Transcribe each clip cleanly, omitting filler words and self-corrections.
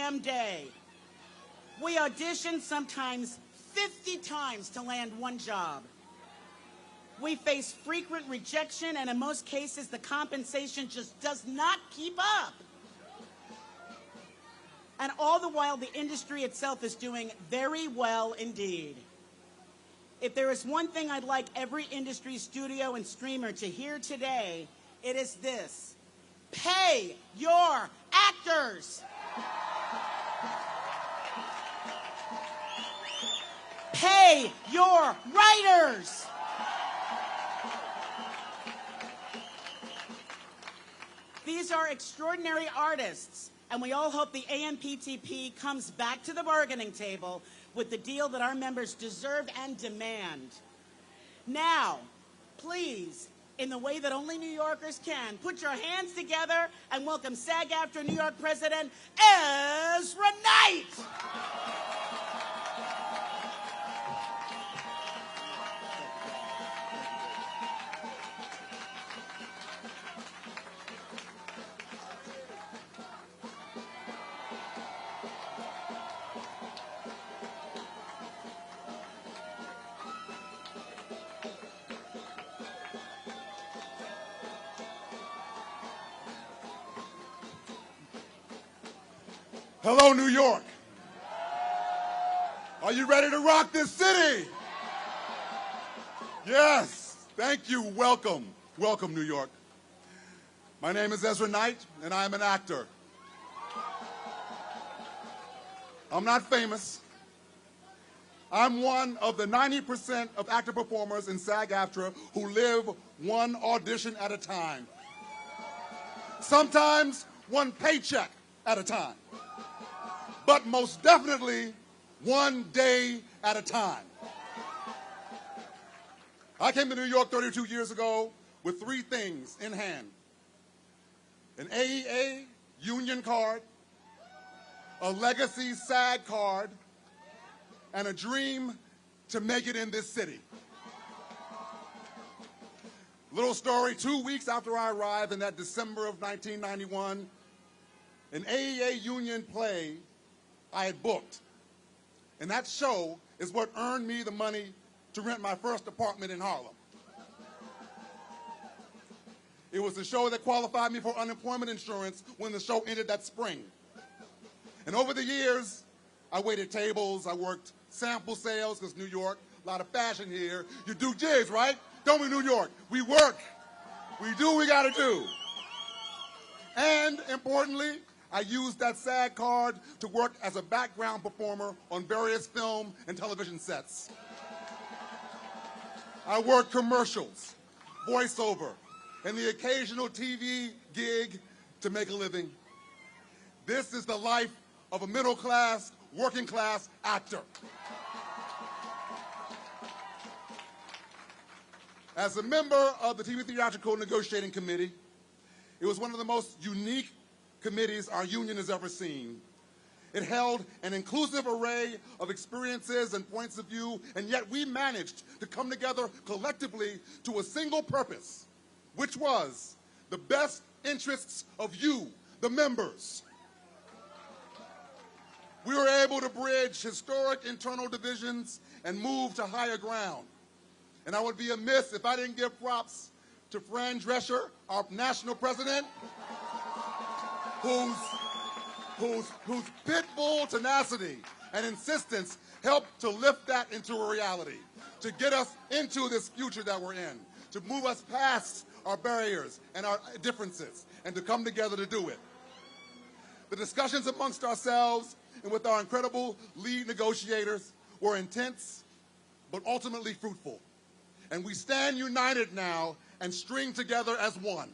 damn day. We audition sometimes 50 times to land one job. We face frequent rejection, and in most cases, the compensation just does not keep up. And all the while, the industry itself is doing very well indeed. If there is one thing I'd like every industry studio and streamer to hear today, it is this: pay your actors. Pay your writers. These are extraordinary artists, and we all hope the AMPTP comes back to the bargaining table with the deal that our members deserve and demand. Now, please, in the way that only New Yorkers can, put your hands together and welcome SAG-AFTRA New York President Ezra Knight. Hello, New York. Are you ready to rock this city? Yes, thank you. Welcome. Welcome, New York. My name is Ezra Knight, and I am an actor. I'm not famous. I'm one of the 90% of actor performers in SAG-AFTRA who live one audition at a time. Sometimes one paycheck at a time. But most definitely, one day at a time. I came to New York 32 years ago with three things in hand: an AEA union card, a legacy SAG card, and a dream to make it in this city. Little story, 2 weeks after I arrived in that December of 1991, an AEA union play I had booked. And that show is what earned me the money to rent my first apartment in Harlem. It was the show that qualified me for unemployment insurance when the show ended that spring. And over the years, I waited tables, I worked sample sales, because New York, a lot of fashion here. You do jigs, right? Don't we, New York? We work. We do what we gotta do. And importantly, I used that SAG card to work as a background performer on various film and television sets. I worked commercials, voiceover, and the occasional TV gig to make a living. This is the life of a middle-class, working-class actor. As a member of the TV Theatrical Negotiating Committee, it was one of the most unique committees our union has ever seen. It held an inclusive array of experiences and points of view, and yet we managed to come together collectively to a single purpose, which was the best interests of you, the members. We were able to bridge historic internal divisions and move to higher ground. And I would be amiss if I didn't give props to Fran Drescher, our national president, whose pit bull tenacity and insistence helped to lift that into a reality, to get us into this future that we're in, to move us past our barriers and our differences, and to come together to do it. The discussions amongst ourselves and with our incredible lead negotiators were intense, but ultimately fruitful. And we stand united now and string together as one.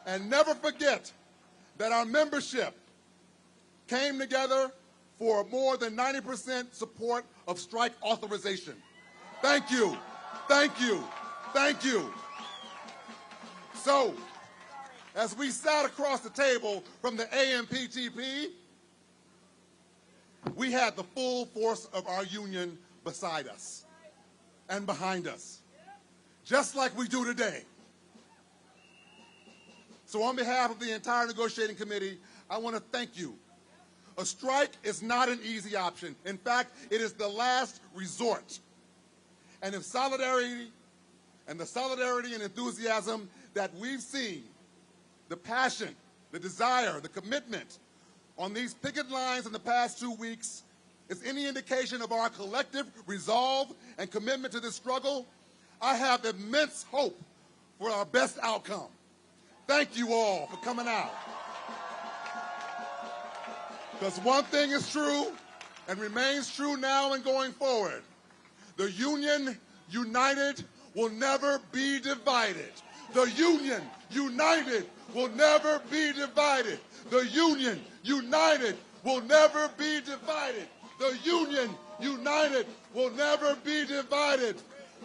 And never forget that our membership came together for more than 90% support of strike authorization. Thank you, thank you, thank you. So, as we sat across the table from the AMPTP, we had the full force of our union beside us and behind us, just like we do today. So on behalf of the entire negotiating committee, I want to thank you. A strike is not an easy option. In fact, it is the last resort. And if solidarity and enthusiasm that we've seen, the passion, the desire, the commitment on these picket lines in the past 2 weeks is any indication of our collective resolve and commitment to this struggle, I have immense hope for our best outcome. Thank you all for coming out. Because one thing is true and remains true now and going forward. The Union united will never be divided. The Union united will never be divided. The Union united will never be divided. The Union united will never be divided.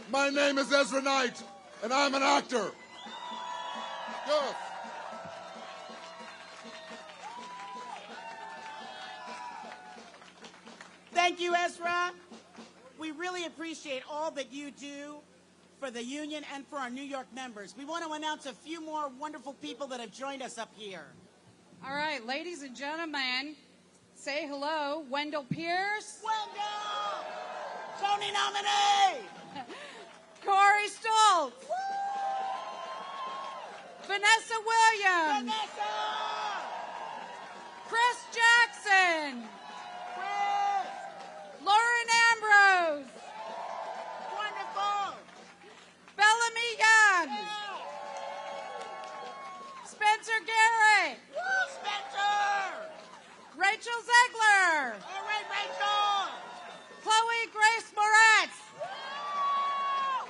My name is Ezra Knight, and I'm an actor. Yes. Thank you, Ezra. We really appreciate all that you do for the union and for our New York members. We want to announce a few more wonderful people that have joined us up here. All right, ladies and gentlemen, say hello, Wendell Pierce. Wendell! Tony nominee! Corey Stoltz. Vanessa Williams. Vanessa! Chris Jackson. Chris! Lauren Ambrose. Wonderful! Bellamy Young. Yeah. Spencer Garrett. Woo, Spencer! Rachel Zegler. All right, Rachel! Chloe Grace Moretz. Woo!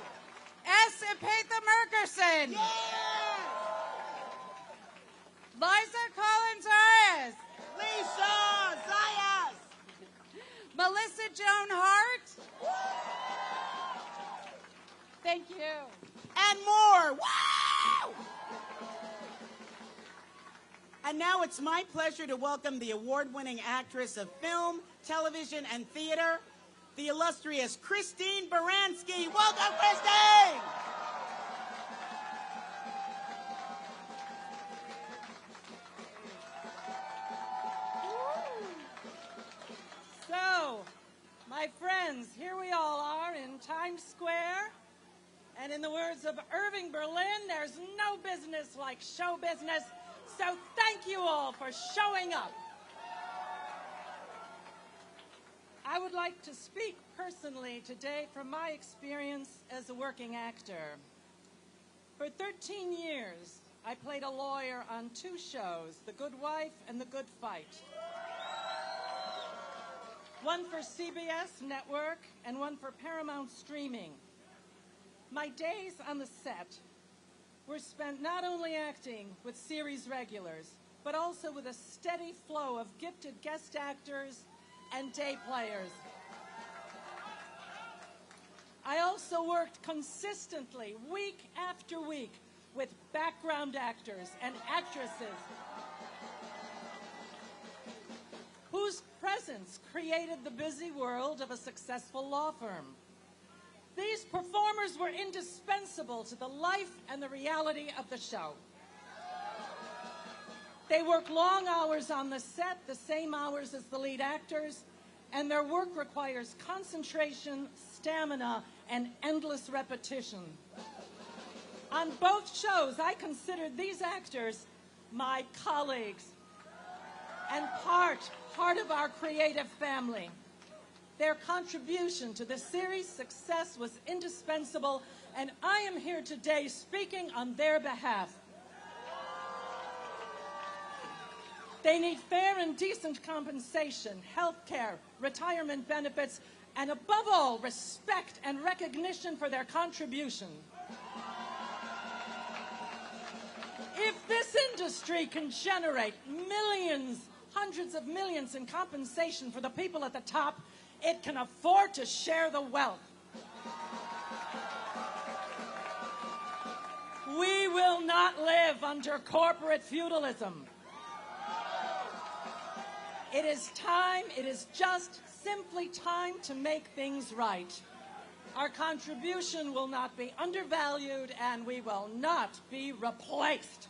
S. Epatha Merkerson. Yeah! Liza Colon-Zayas. Lisa Zayas! Melissa Joan Hart. Woo! Thank you. And more! Woo! And now it's my pleasure to welcome the award-winning actress of film, television, and theater, the illustrious Christine Baranski. Welcome, Christine! So, my friends, here we all are in Times Square. And in the words of Irving Berlin, there's no business like show business. So thank you all for showing up. I would like to speak personally today from my experience as a working actor. For 13 years, I played a lawyer on 2 shows, The Good Wife and The Good Fight. One for CBS Network and one for Paramount Streaming. My days on the set were spent not only acting with series regulars, but also with a steady flow of gifted guest actors and day players. I also worked consistently, week after week, with background actors and actresses whose presence created the busy world of a successful law firm. These performers were indispensable to the life and the reality of the show. They work long hours on the set, the same hours as the lead actors, and their work requires concentration, stamina, and endless repetition. On both shows, I considered these actors my colleagues and part of our creative family. Their contribution to the series' success was indispensable, and I am here today speaking on their behalf. They need fair and decent compensation, health care, retirement benefits, and above all, respect and recognition for their contribution. If this industry can generate millions, hundreds of millions in compensation for the people at the top, it can afford to share the wealth. We will not live under corporate feudalism. It is time, it is just simply time to make things right. Our contribution will not be undervalued, and we will not be replaced.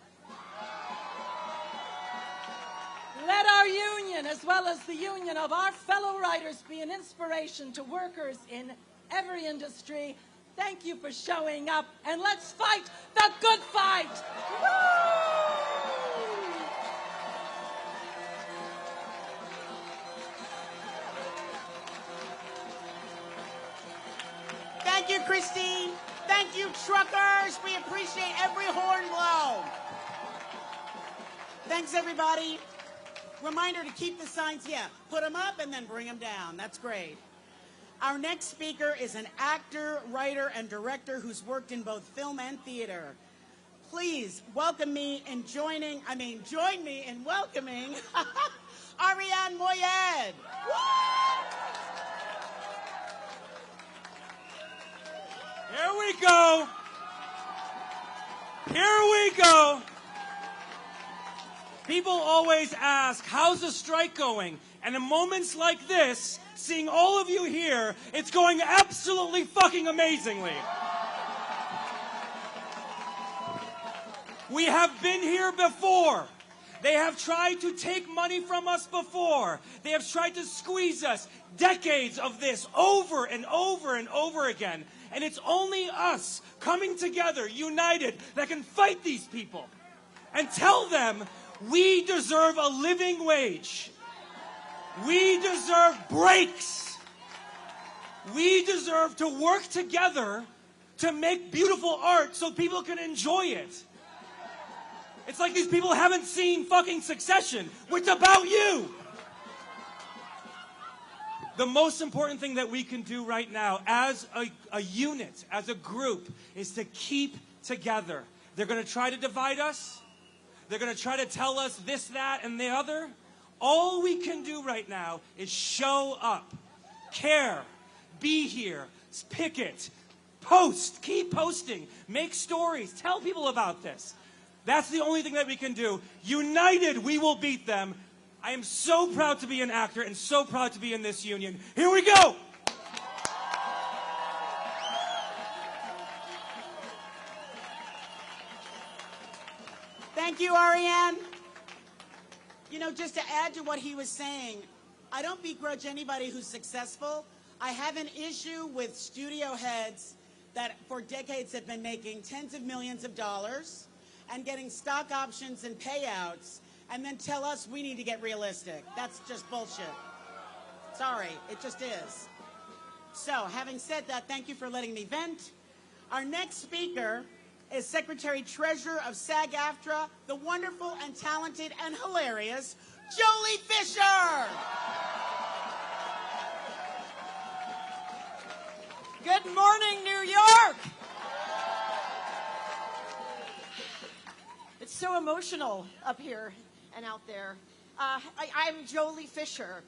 union, as well as the union of our fellow writers, be an inspiration to workers in every industry. Thank you for showing up, and let's fight the good fight! Woo! Thank you, Christine. Thank you, truckers. We appreciate every horn blow. Thanks, everybody. Reminder to keep the signs, put them up and then bring them down. That's great. Our next speaker is an actor, writer, and director who's worked in both film and theater. Please join me in welcoming Ariane Moyad. Here we go. Here we go. People always ask, how's the strike going? And in moments like this, seeing all of you here, it's going absolutely fucking amazingly. We have been here before. They have tried to take money from us before. They have tried to squeeze us. Decades of this over and over and over again. And it's only us coming together, united, that can fight these people and tell them we deserve a living wage. We deserve breaks. We deserve to work together to make beautiful art so people can enjoy it. It's like these people haven't seen fucking Succession, which is about you. The most important thing that we can do right now as a unit, as a group, is to keep together. They're going to try to divide us. They're going to try to tell us this, that, and the other. All we can do right now is show up, care, be here, picket, post, keep posting, make stories, tell people about this. That's the only thing that we can do. United, we will beat them. I am so proud to be an actor and so proud to be in this union. Here we go! Thank you, Ariane. You know, just to add to what he was saying, I don't begrudge anybody who's successful. I have an issue with studio heads that for decades have been making tens of millions of dollars and getting stock options and payouts and then tell us we need to get realistic. That's just bullshit. Sorry, it just is. So, having said that, thank you for letting me vent. Our next speaker is Secretary-Treasurer of SAG-AFTRA, the wonderful and talented and hilarious Jolie Fisher! Good morning, New York! It's so emotional up here and out there. I'm Jolie Fisher,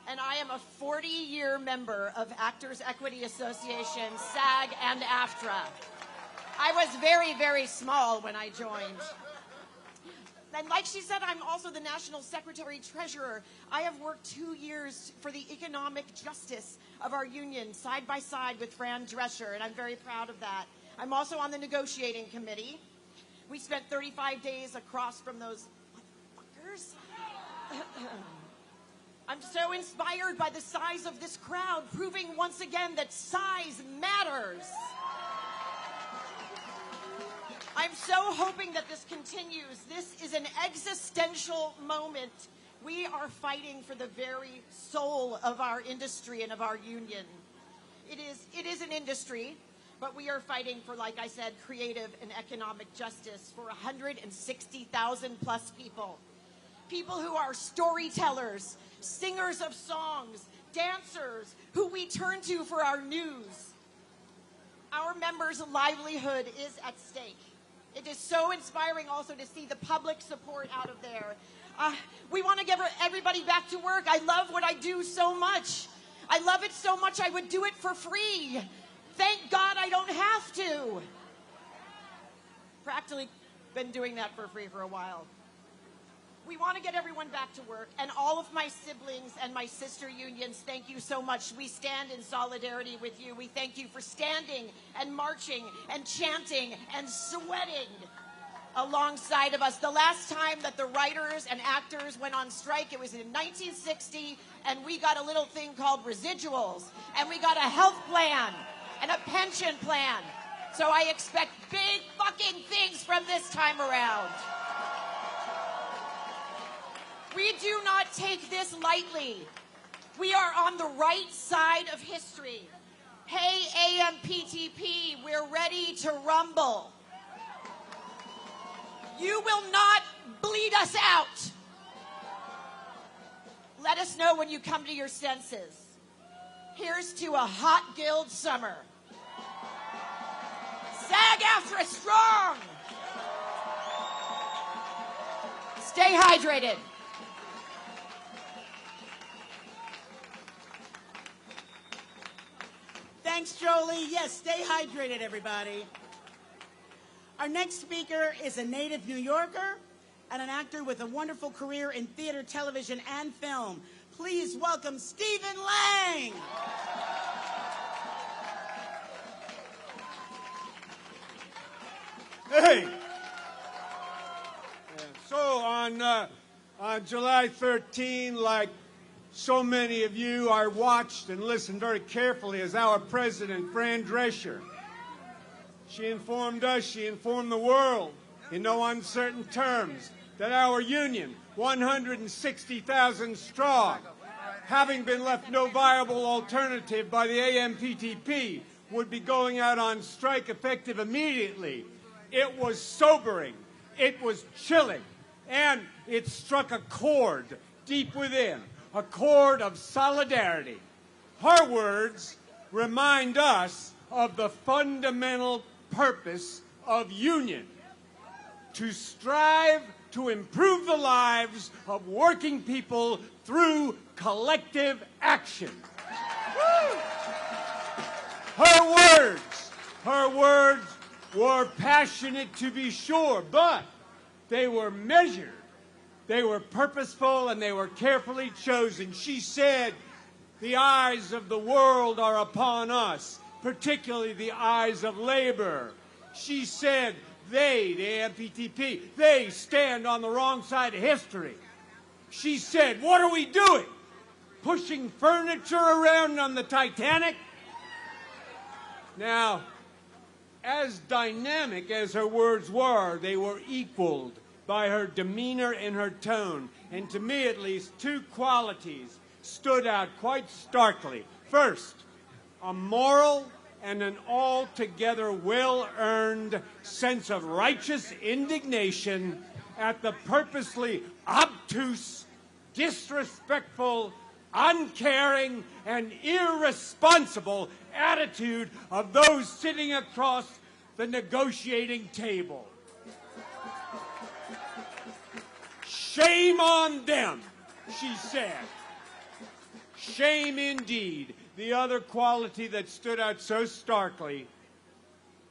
and I am a 40-year member of Actors Equity Association, SAG and AFTRA. I was very, very small when I joined. And like she said, I'm also the National Secretary-Treasurer. I have worked 2 years for the economic justice of our union, side by side with Fran Drescher, and I'm very proud of that. I'm also on the negotiating committee. We spent 35 days across from those motherfuckers. I'm so inspired by the size of this crowd, proving once again that size matters. I'm so hoping that this continues. This is an existential moment. We are fighting for the very soul of our industry and of our union. It is an industry, but we are fighting for, like I said, creative and economic justice for 160,000 plus people. People who are storytellers, singers of songs, dancers, who we turn to for our news. Our members' livelihood is at stake. It is so inspiring also to see the public support out of there. We want to get everybody back to work. I love what I do so much. I love it so much I would do it for free. Thank God I don't have to. Practically been doing that for free for a while. We want to get everyone back to work, and all of my siblings and my sister unions, thank you so much. We stand in solidarity with you. We thank you for standing and marching and chanting and sweating. alongside of us. The last time that the writers and actors went on strike, it was in 1960, and we got a little thing called residuals, and we got a health plan and a pension plan. So I expect big fucking things from this time around. We do not take this lightly. We are on the right side of history. Hey, AMPTP, we're ready to rumble. You will not bleed us out. Let us know when you come to your senses. Here's to a hot Guild summer. SAG-AFTRA strong. Stay hydrated. Thanks, Jolie. Yes, stay hydrated, everybody. Our next speaker is a native New Yorker and an actor with a wonderful career in theater, television, and film. Please welcome Stephen Lang. Hey! So on July 13, like so many of you, I watched and listened very carefully as our president, Fran Drescher, she informed us, she informed the world in no uncertain terms that our union, 160,000 strong, having been left no viable alternative by the AMPTP, would be going out on strike effective immediately. It was sobering, it was chilling, and it struck a chord deep within, a chord of solidarity. Her words remind us of the fundamental purpose of union: to strive to improve the lives of working people through collective action. Her words were passionate, to be sure, but they were measured, they were purposeful, and they were carefully chosen. She said, "The eyes of the world are upon us, particularly the eyes of labor." She said, they, the AMPTP, they stand on the wrong side of history. She said, what are we doing? Pushing furniture around on the Titanic? Now, as dynamic as her words were, they were equaled by her demeanor and her tone. And to me, at least, two qualities stood out quite starkly. First, a moral and an altogether well-earned sense of righteous indignation at the purposely obtuse, disrespectful, uncaring, and irresponsible attitude of those sitting across the negotiating table. Shame on them, she said. Shame indeed. The other quality that stood out so starkly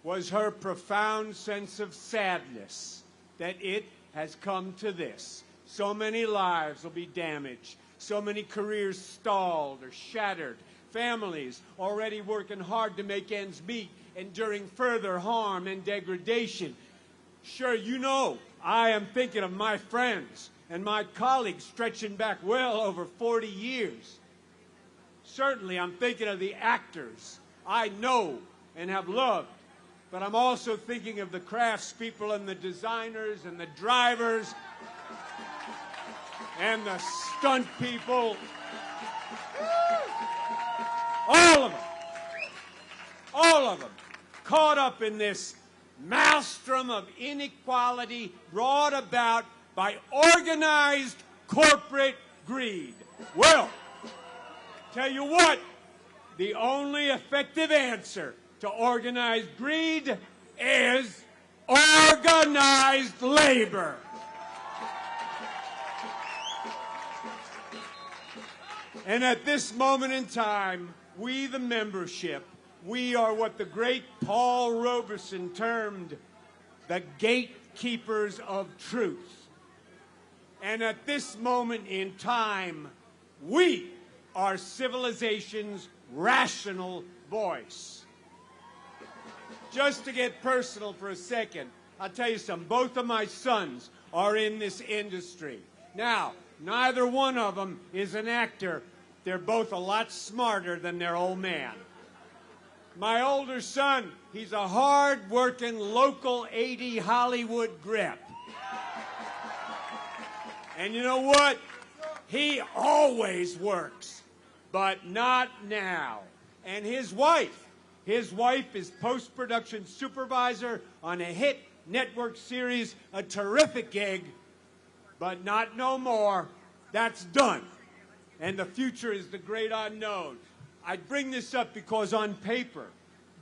was her profound sense of sadness that it has come to this. So many lives will be damaged. So many careers stalled or shattered. Families already working hard to make ends meet, enduring further harm and degradation. Sure, you know, I am thinking of my friends and my colleagues stretching back well over 40 years. Certainly, I'm thinking of the actors I know and have loved, but I'm also thinking of the craftspeople and the designers and the drivers and the stunt people. All of them caught up in this maelstrom of inequality brought about by organized corporate greed. Well, tell you what, the only effective answer to organized greed is organized labor. And at this moment in time, we, the membership, we are what the great Paul Robeson termed the gatekeepers of truth. And at this moment in time, we are civilization's rational voice. Just to get personal for a second, I'll tell you something. Both of my sons are in this industry. Now, neither one of them is an actor. They're both a lot smarter than their old man. My older son, he's a hard-working local 80 Hollywood grip. And you know what? He always works, but not now. And his wife is post-production supervisor on a hit network series, a terrific gig, but not no more. That's done. And the future is the great unknown. I bring this up because on paper,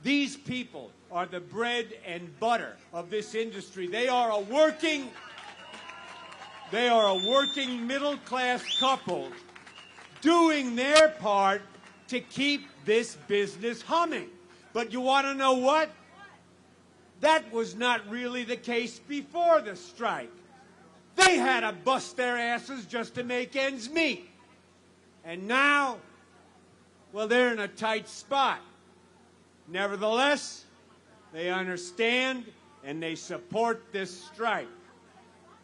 these people are the bread and butter of this industry. They are a working middle-class couple doing their part to keep this business humming. But you want to know what? That was not really the case before the strike. They had to bust their asses just to make ends meet. And now, well, they're in a tight spot. Nevertheless, they understand and they support this strike.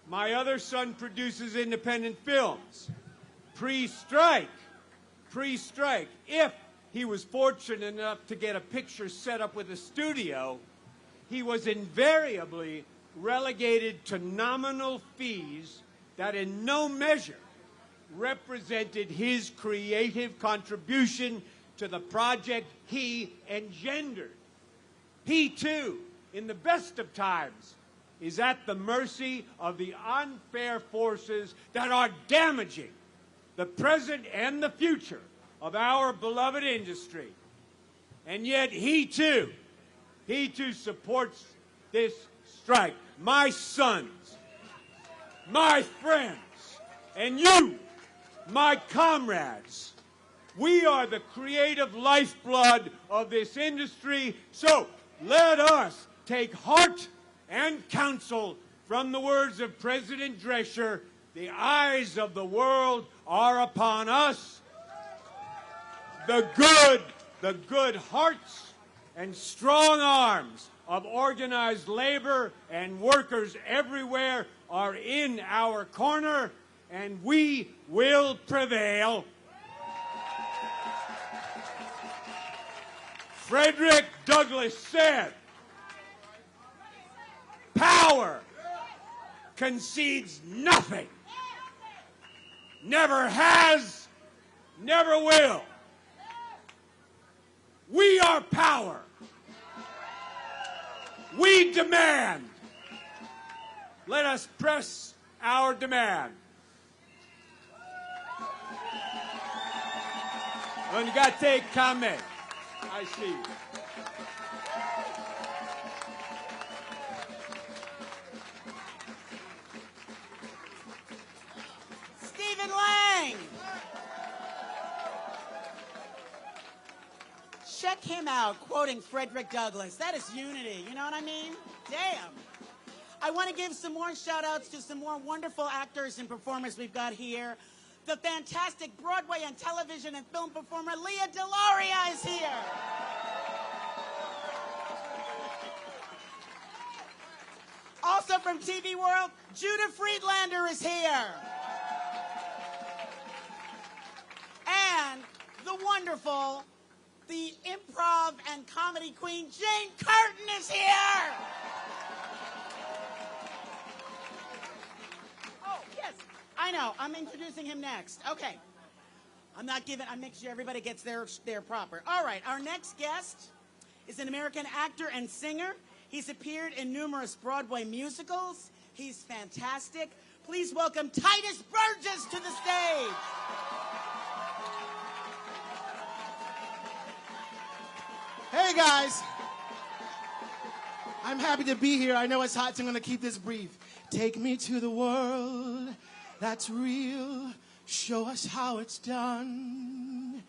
My other son produces independent films. Pre-strike, if he was fortunate enough to get a picture set up with a studio, he was invariably relegated to nominal fees that in no measure represented his creative contribution to the project he engendered. He, too, in the best of times, is at the mercy of the unfair forces that are damaging the present and the future of our beloved industry. And yet he too supports this strike. My sons, my friends, and you, my comrades, we are the creative lifeblood of this industry, so let us take heart and counsel from the words of President Drescher. The eyes of the world are upon us. The good hearts and strong arms of organized labor and workers everywhere are in our corner, and we will prevail. Frederick Douglass said, "Power concedes nothing, never has, never will. We are power. We demand. Let us press our demand." On gâté comment. I see. Stephen Lang. Check him out, quoting Frederick Douglass. That is unity, you know what I mean? Damn. I want to give some more shout-outs to some more wonderful actors and performers we've got here. The fantastic Broadway and television and film performer Leah DeLauria is here. Also from TV World, Judah Friedlander is here. And the wonderful, the improv and comedy queen, Jane Curtin is here. Oh, yes, I know. I'm introducing him next. Okay. I'm making sure everybody gets their proper. All right, our next guest is an American actor and singer. He's appeared in numerous Broadway musicals. He's fantastic. Please welcome Titus Burgess to the stage. Hey guys, I'm happy to be here. I know it's hot, so I'm going to keep this brief. Take me to the world that's real. Show us how it's done.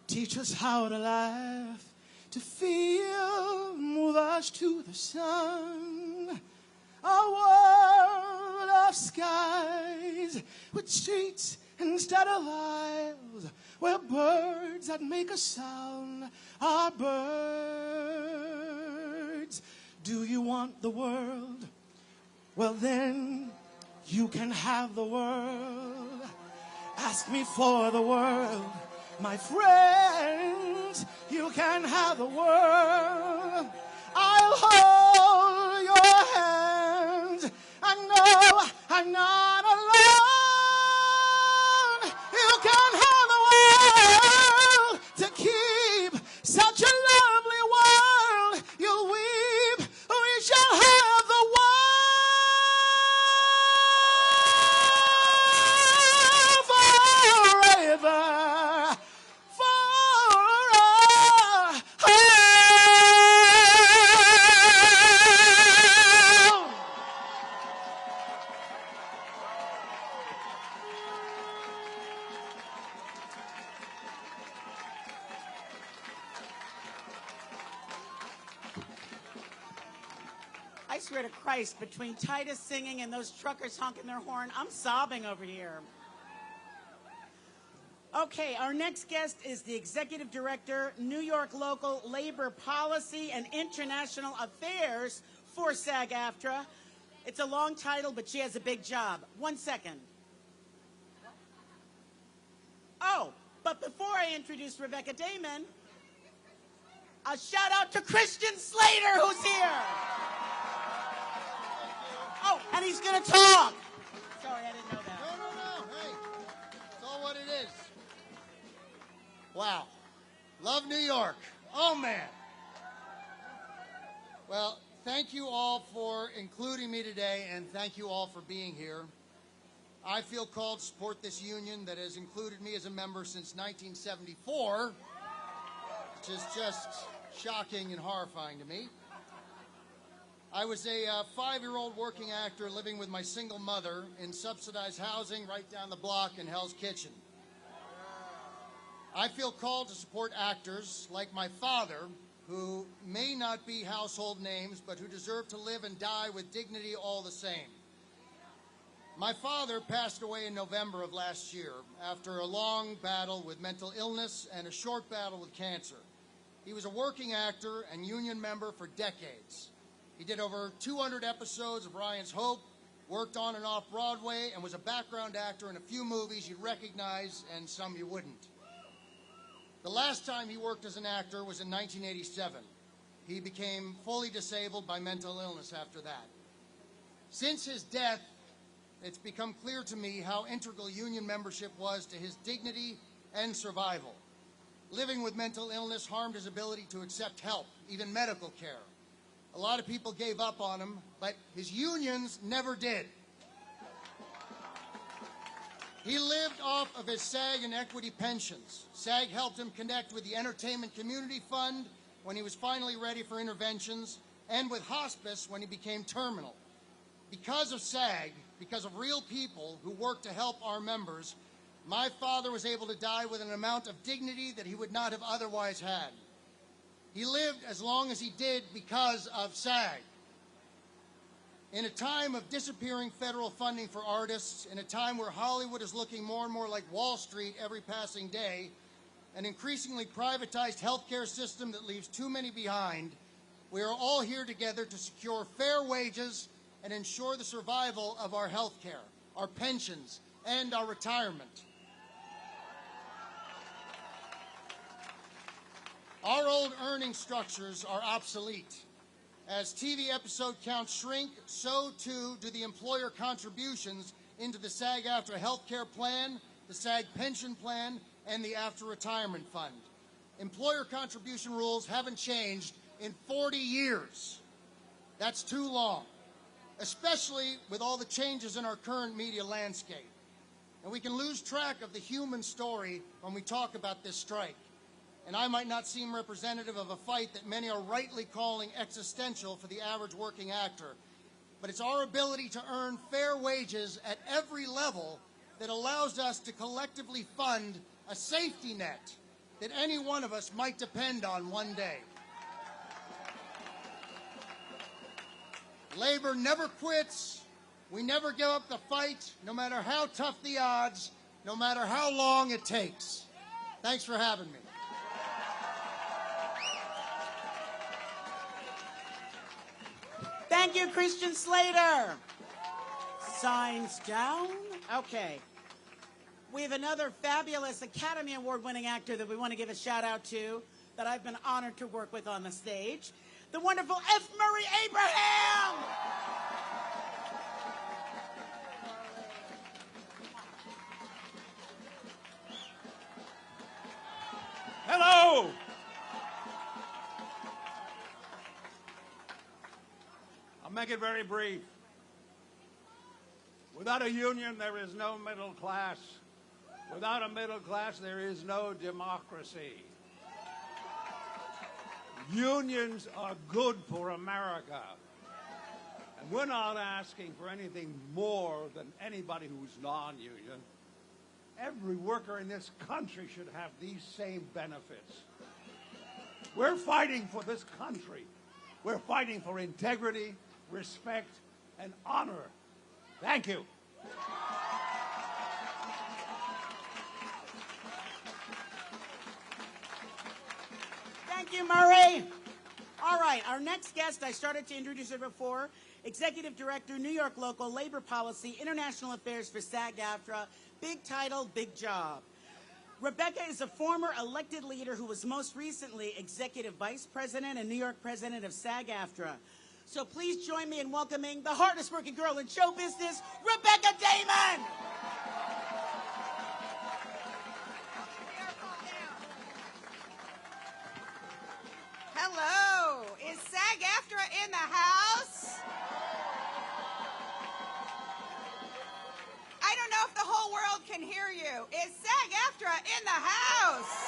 Teach us how to laugh, to feel. Move us to the sun. A world of skies with streets instead of aisles, where birds that make a sound are birds. Do you want the world well then you can have the world. Ask me for the world, my friends. You can have the world. I'll hold your hand. I know I'm not alone. You can have the world to keep such a lovely world. You'll weep, we shall have the world forever. I swear to Christ, between Titus singing and those truckers honking their horn, I'm sobbing over here. Okay, our next guest is the Executive Director, New York Local Labor Policy and International Affairs for SAG-AFTRA. It's a long title, but she has a big job. 1 second. Oh, but before I introduce Rebecca Damon, a shout out to Christian Slater, who's here. Oh, and he's going to talk. Sorry, I didn't know that. No. Hey, it's all what it is. Wow. Love New York. Oh, man. Well, thank you all for including me today, and thank you all for being here. I feel called to support this union that has included me as a member since 1974, which is just shocking and horrifying to me. I was a 5-year-old working actor living with my single mother in subsidized housing right down the block in Hell's Kitchen. I feel called to support actors like my father, who may not be household names, but who deserve to live and die with dignity all the same. My father passed away in November of last year after a long battle with mental illness and a short battle with cancer. He was a working actor and union member for decades. He did over 200 episodes of Ryan's Hope, worked on and off Broadway, and was a background actor in a few movies you'd recognize and some you wouldn't. The last time he worked as an actor was in 1987. He became fully disabled by mental illness after that. Since his death, it's become clear to me how integral union membership was to his dignity and survival. Living with mental illness harmed his ability to accept help, even medical care. A lot of people gave up on him, but his unions never did. He lived off of his SAG and equity pensions. SAG helped him connect with the Entertainment Community Fund when he was finally ready for interventions, and with hospice when he became terminal. Because of SAG, because of real people who work to help our members, my father was able to die with an amount of dignity that he would not have otherwise had. He lived as long as he did because of SAG. In a time of disappearing federal funding for artists, in a time where Hollywood is looking more and more like Wall Street every passing day, an increasingly privatized healthcare system that leaves too many behind, we are all here together to secure fair wages and ensure the survival of our healthcare, our pensions, and our retirement. Our old earning structures are obsolete. As TV episode counts shrink, so too do the employer contributions into the SAG-AFTRA healthcare plan, the SAG pension plan, and the AFTRA retirement fund. Employer contribution rules haven't changed in 40 years. That's too long, especially with all the changes in our current media landscape. And we can lose track of the human story when we talk about this strike. And I might not seem representative of a fight that many are rightly calling existential for the average working actor, but it's our ability to earn fair wages at every level that allows us to collectively fund a safety net that any one of us might depend on one day. Labor never quits. We never give up the fight, no matter how tough the odds, no matter how long it takes. Thanks for having me. Thank you, Christian Slater. Signs down. Okay. We have another fabulous Academy Award-winning actor that we want to give a shout-out to that I've been honored to work with on the stage. The wonderful F. Murray Abraham. Hello! I'll make it very brief. Without a union, there is no middle class. Without a middle class, there is no democracy. Unions are good for America. And we're not asking for anything more than anybody who's non-union. Every worker in this country should have these same benefits. We're fighting for this country. We're fighting for integrity, respect, and honor. Thank you. Thank you, Murray. All right, our next guest, I started to introduce her before, Executive Director, New York Local, Labor Policy, International Affairs for SAG-AFTRA, big title, big job. Rebecca is a former elected leader who was most recently Executive Vice President and New York President of SAG-AFTRA. So please join me in welcoming the hardest working girl in show business, Rebecca Damon. Hello, is SAG-AFTRA in the house? I don't know if the whole world can hear you. Is SAG-AFTRA in the house?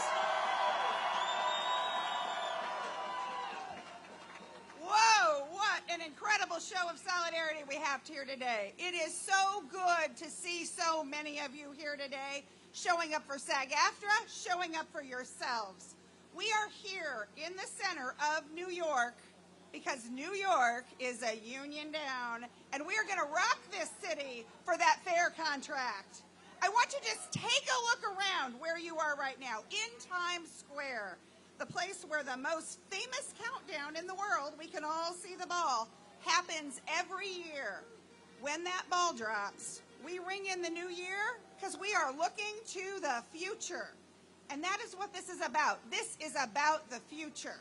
Whoa, what an incredible show of solidarity we have here today. It is so good to see so many of you here today showing up for SAG-AFTRA, showing up for yourselves. We are here in the center of New York because New York is a union down, and we are going to rock this city for that fair contract. I want you to just take a look around where you are right now, in Times Square, the place where the most famous countdown in the world, we can all see the ball, happens every year. When that ball drops, we ring in the new year because we are looking to the future. And that is what this is about. This is about the future.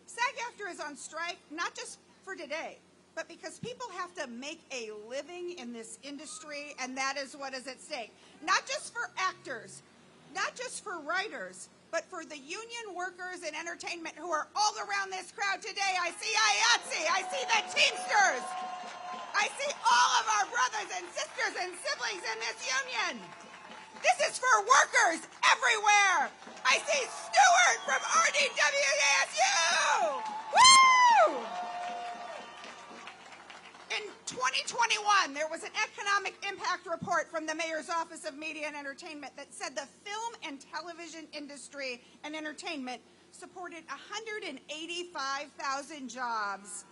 SAG-AFTRA is on strike, not just for today, but because people have to make a living in this industry, and that is what is at stake. Not just for actors, not just for writers, but for the union workers in entertainment who are all around this crowd today. I see IATSE, I see the Teamsters, I see all of our brothers and sisters and siblings in this union. This is for workers everywhere. I see Stewart from RDWASU. Woo! In 2021, there was an economic impact report from the Mayor's Office of Media and Entertainment that said the film and television industry and entertainment supported 185,000 jobs,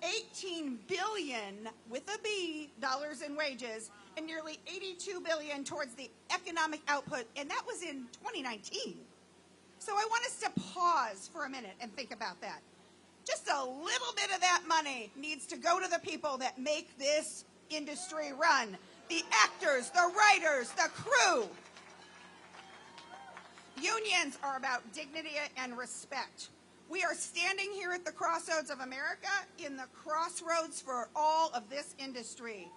18 billion with a B dollars in wages, and nearly 82 billion towards the economic output, and that was in 2019. So I want us to pause for a minute and think about that. Just a little bit of that money needs to go to the people that make this industry run. The actors, the writers, the crew. Unions are about dignity and respect. We are standing here at the crossroads of America, in the crossroads for all of this industry.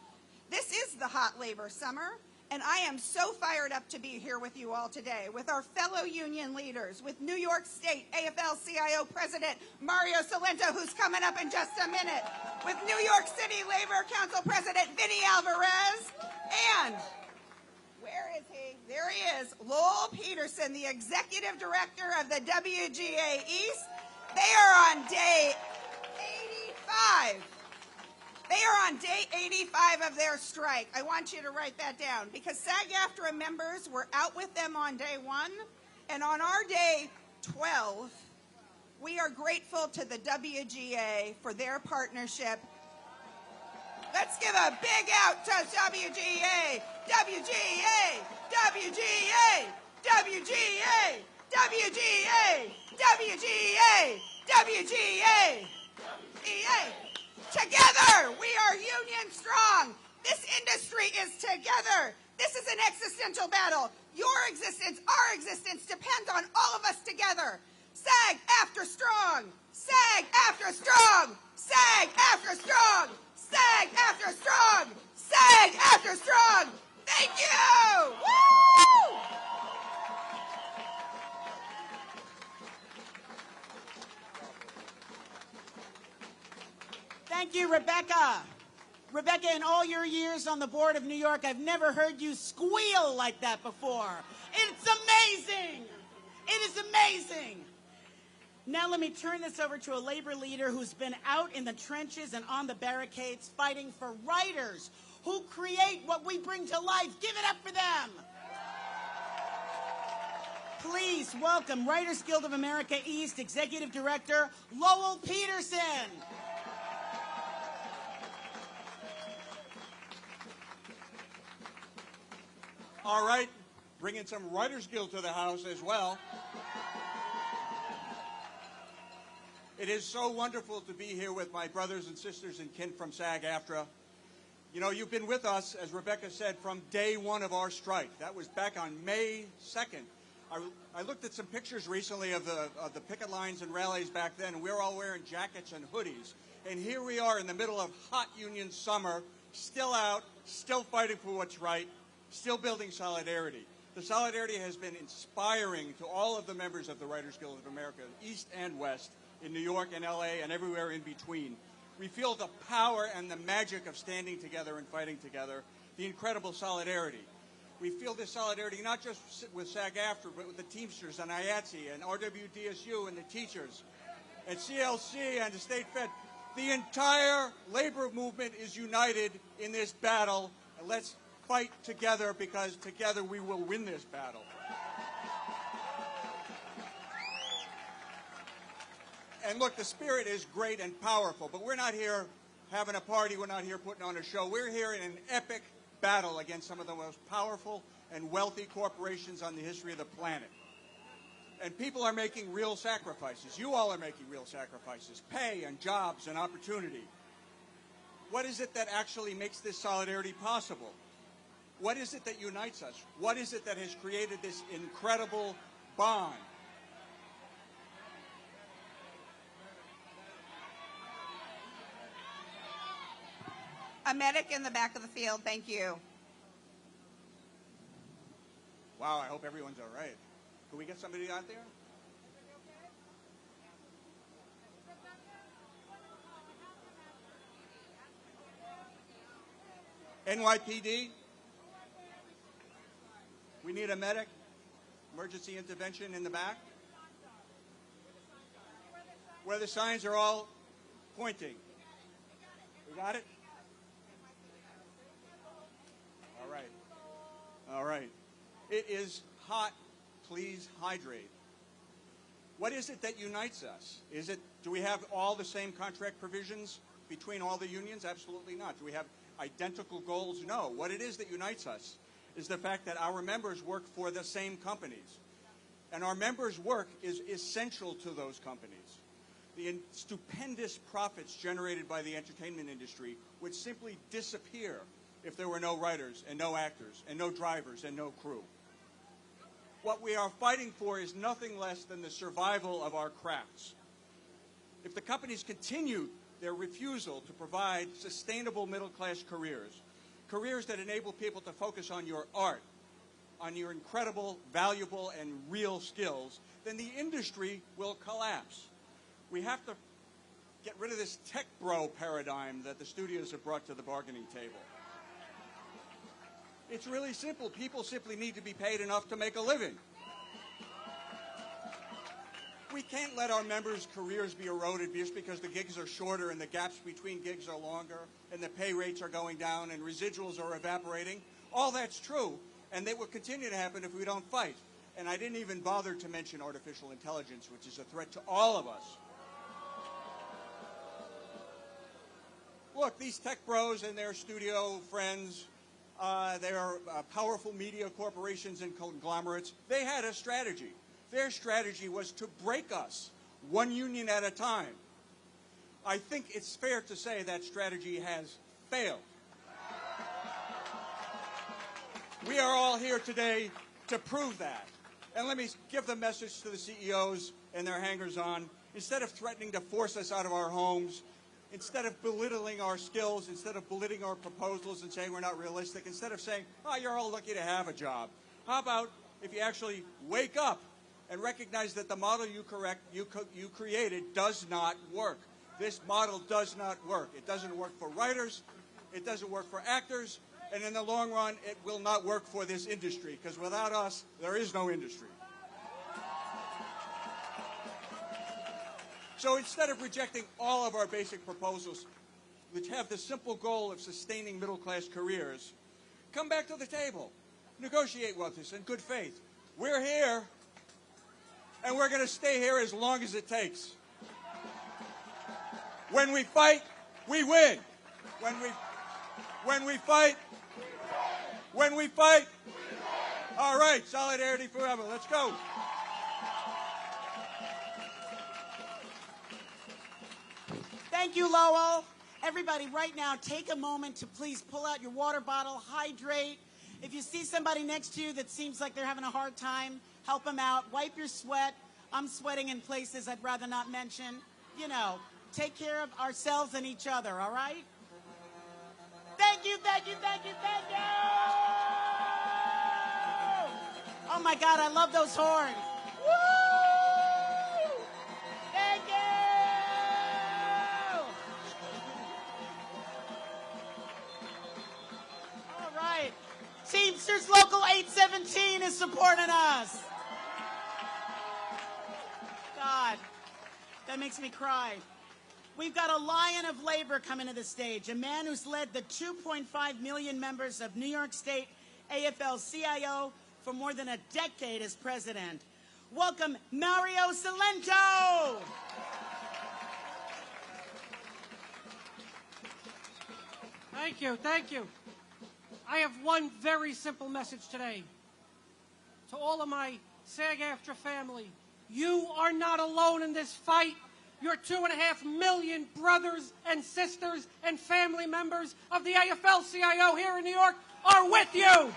This is the hot labor summer, and I am so fired up to be here with you all today, with our fellow union leaders, with New York State AFL-CIO President Mario Cilento, who's coming up in just a minute, with New York City Labor Council President Vinnie Alvarez, and where is he? There he is, Lowell Peterson, the Executive Director of the WGA East. They are on day 85. They are on day 85 of their strike. I want you to write that down because SAG-AFTRA members were out with them on day 1, and on our day 12, we are grateful to the WGA for their partnership. Let's give a big out to WGA, WGA, WGA, WGA, WGA, WGA, WGA, EA. Together, we are union strong. This industry is together. This is an existential battle. Your existence, our existence, depends on all of us together. SAG-AFTRA strong. SAG-AFTRA strong. SAG-AFTRA strong. SAG-AFTRA strong. SAG-AFTRA strong. Thank you. Woo! Thank you, Rebecca. Rebecca, in all your years on the board of New York, I've never heard you squeal like that before. It's amazing. It is amazing. Now let me turn this over to a labor leader who's been out in the trenches and on the barricades fighting for writers who create what we bring to life. Give it up for them. Please welcome Writers Guild of America East Executive Director Lowell Peterson. All right, bringing some Writers Guild to the house as well. It is so wonderful to be here with my brothers and sisters and kin from SAG-AFTRA. You know, you've been with us, as Rebecca said, from day one of our strike. That was back on May 2nd. I looked at some pictures recently of the picket lines and rallies back then, and we were all wearing jackets and hoodies. And here we are in the middle of hot union summer, still out, still fighting for what's right, still building solidarity. The solidarity has been inspiring to all of the members of the Writers Guild of America, East and West, in New York and LA and everywhere in between. We feel the power and the magic of standing together and fighting together, the incredible solidarity. We feel this solidarity not just with SAG-AFTRA, but with the Teamsters and IATSE and RWDSU and the teachers and CLC and the State Fed. The entire labor movement is united in this battle, and let's fight together, because together we will win this battle. And look, the spirit is great and powerful, but we're not here having a party. We're not here putting on a show. We're here in an epic battle against some of the most powerful and wealthy corporations on the history of the planet. And people are making real sacrifices. You all are making real sacrifices. Pay and jobs and opportunity. What is it that actually makes this solidarity possible? What is it that unites us? What is it that has created this incredible bond? A medic in the back of the field, thank you. Wow, I hope everyone's all right. Can we get somebody out there? NYPD? We need a medic? Emergency intervention in the back? Where the signs are all pointing. We got it? All right. All right. It is hot. Please hydrate. What is it that unites us? Do we have all the same contract provisions between all the unions? Absolutely not. Do we have identical goals? No. What it is that unites us is the fact that our members work for the same companies. And our members' work is essential to those companies. The stupendous profits generated by the entertainment industry would simply disappear if there were no writers and no actors and no drivers and no crew. What we are fighting for is nothing less than the survival of our crafts. If the companies continue their refusal to provide sustainable middle-class careers, careers that enable people to focus on your art, on your incredible, valuable, and real skills, then the industry will collapse. We have to get rid of this tech bro paradigm that the studios have brought to the bargaining table. It's really simple. People simply need to be paid enough to make a living. We can't let our members' careers be eroded just because the gigs are shorter and the gaps between gigs are longer and the pay rates are going down and residuals are evaporating. All that's true, and they will continue to happen if we don't fight. And I didn't even bother to mention artificial intelligence, which is a threat to all of us. Look, these tech bros and their studio friends, they are powerful media corporations and conglomerates. They had a strategy. Their strategy was to break us, one union at a time. I think it's fair to say that strategy has failed. We are all here today to prove that. And let me give the message to the CEOs and their hangers-on. Instead of threatening to force us out of our homes, instead of belittling our skills, instead of belittling our proposals and saying we're not realistic, instead of saying, oh, you're all lucky to have a job, how about if you actually wake up and recognize that the model you created does not work? This model does not work. It doesn't work for writers. It doesn't work for actors. And in the long run, it will not work for this industry, because without us, there is no industry. So instead of rejecting all of our basic proposals, which have the simple goal of sustaining middle-class careers, come back to the table. Negotiate with us in good faith. We're here, and we're going to stay here as long as it takes. When we fight, we win. When we fight, all right, solidarity forever. Let's go. Thank you, Lowell. Everybody, right now, take a moment to please pull out your water bottle, hydrate. If you see somebody next to you that seems like they're having a hard time, help them out. Wipe your sweat. I'm sweating in places I'd rather not mention. You know, take care of ourselves and each other, all right? Thank you, thank you, thank you, thank you! Oh, my God, I love those horns. Woo! Thank you! All right. Teamsters Local 817 is supporting us. God, that makes me cry. We've got a lion of labor coming to the stage, a man who's led the 2.5 million members of New York State AFL-CIO for more than a decade as president. Welcome, Mario Cilento! Thank you, thank you. I have one very simple message today. To all of my SAG-AFTRA family, you are not alone in this fight. Your 2.5 million brothers and sisters and family members of the AFL-CIO here in New York are with you.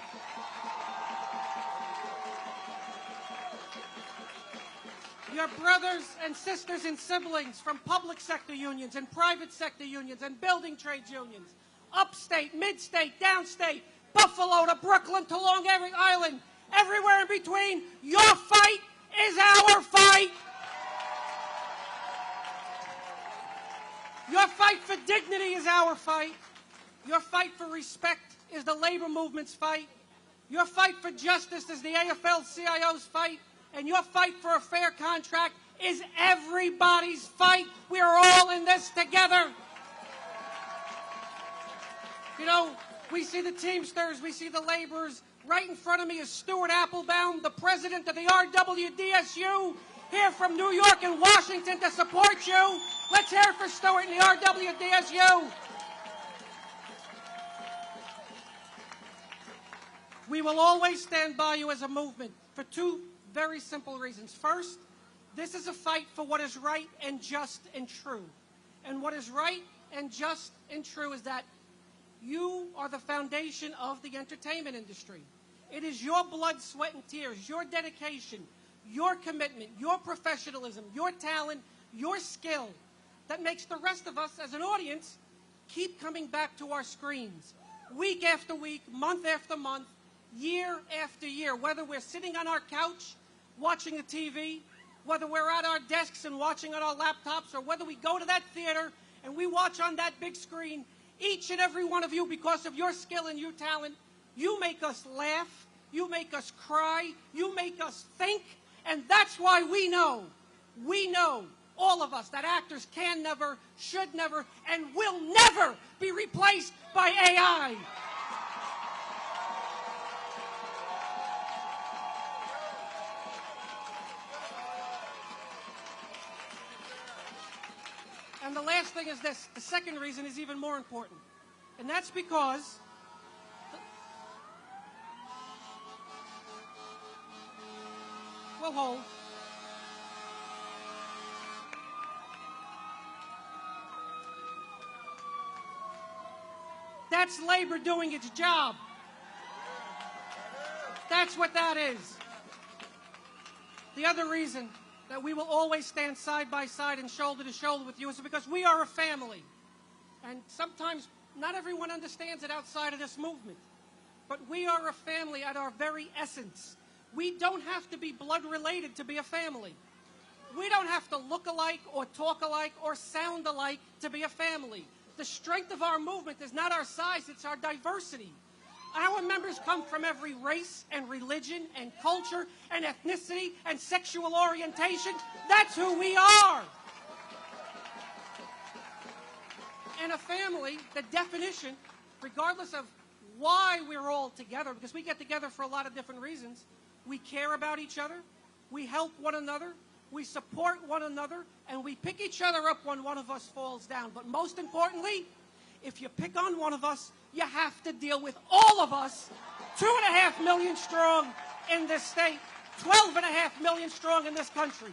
Your brothers and sisters and siblings from public sector unions and private sector unions and building trades unions, upstate, mid-state, downstate, Buffalo to Brooklyn to Long Island, everywhere in between, your fight is our fight. Your fight for dignity is our fight. Your fight for respect is the labor movement's fight. Your fight for justice is the AFL-CIO's fight. And your fight for a fair contract is everybody's fight. We are all in this together. You know, we see the Teamsters, we see the laborers. Right in front of me is Stuart Applebaum, the president of the RWDSU, here from New York and Washington to support you. Let's hear it for Stuart and the RWDSU. We will always stand by you as a movement for two very simple reasons. First, this is a fight for what is right and just and true. And what is right and just and true is that you are the foundation of the entertainment industry. It is your blood, sweat, and tears, your dedication, your commitment, your professionalism, your talent, your skill that makes the rest of us as an audience keep coming back to our screens week after week, month after month, year after year, whether we're sitting on our couch watching the TV, whether we're at our desks and watching on our laptops, or whether we go to that theater and we watch on that big screen, each and every one of you, because of your skill and your talent, you make us laugh, you make us cry, you make us think, and that's why we know, all of us, that actors can never, should never, and will never be replaced by AI. And the last thing is this. The second reason is even more important. And that's because we'll hold. That's labor doing its job. That's what that is. The other reason that we will always stand side by side and shoulder to shoulder with you is because we are a family. And sometimes not everyone understands it outside of this movement. But we are a family at our very essence. We don't have to be blood related to be a family. We don't have to look alike or talk alike or sound alike to be a family. The strength of our movement is not our size, it's our diversity. Our members come from every race and religion and culture and ethnicity and sexual orientation. That's who we are. And a family, the definition, regardless of why we're all together, because we get together for a lot of different reasons, we care about each other, we help one another, we support one another, and we pick each other up when one of us falls down. But most importantly, if you pick on one of us, you have to deal with all of us, 2.5 million strong in this state, 12.5 million strong in this country.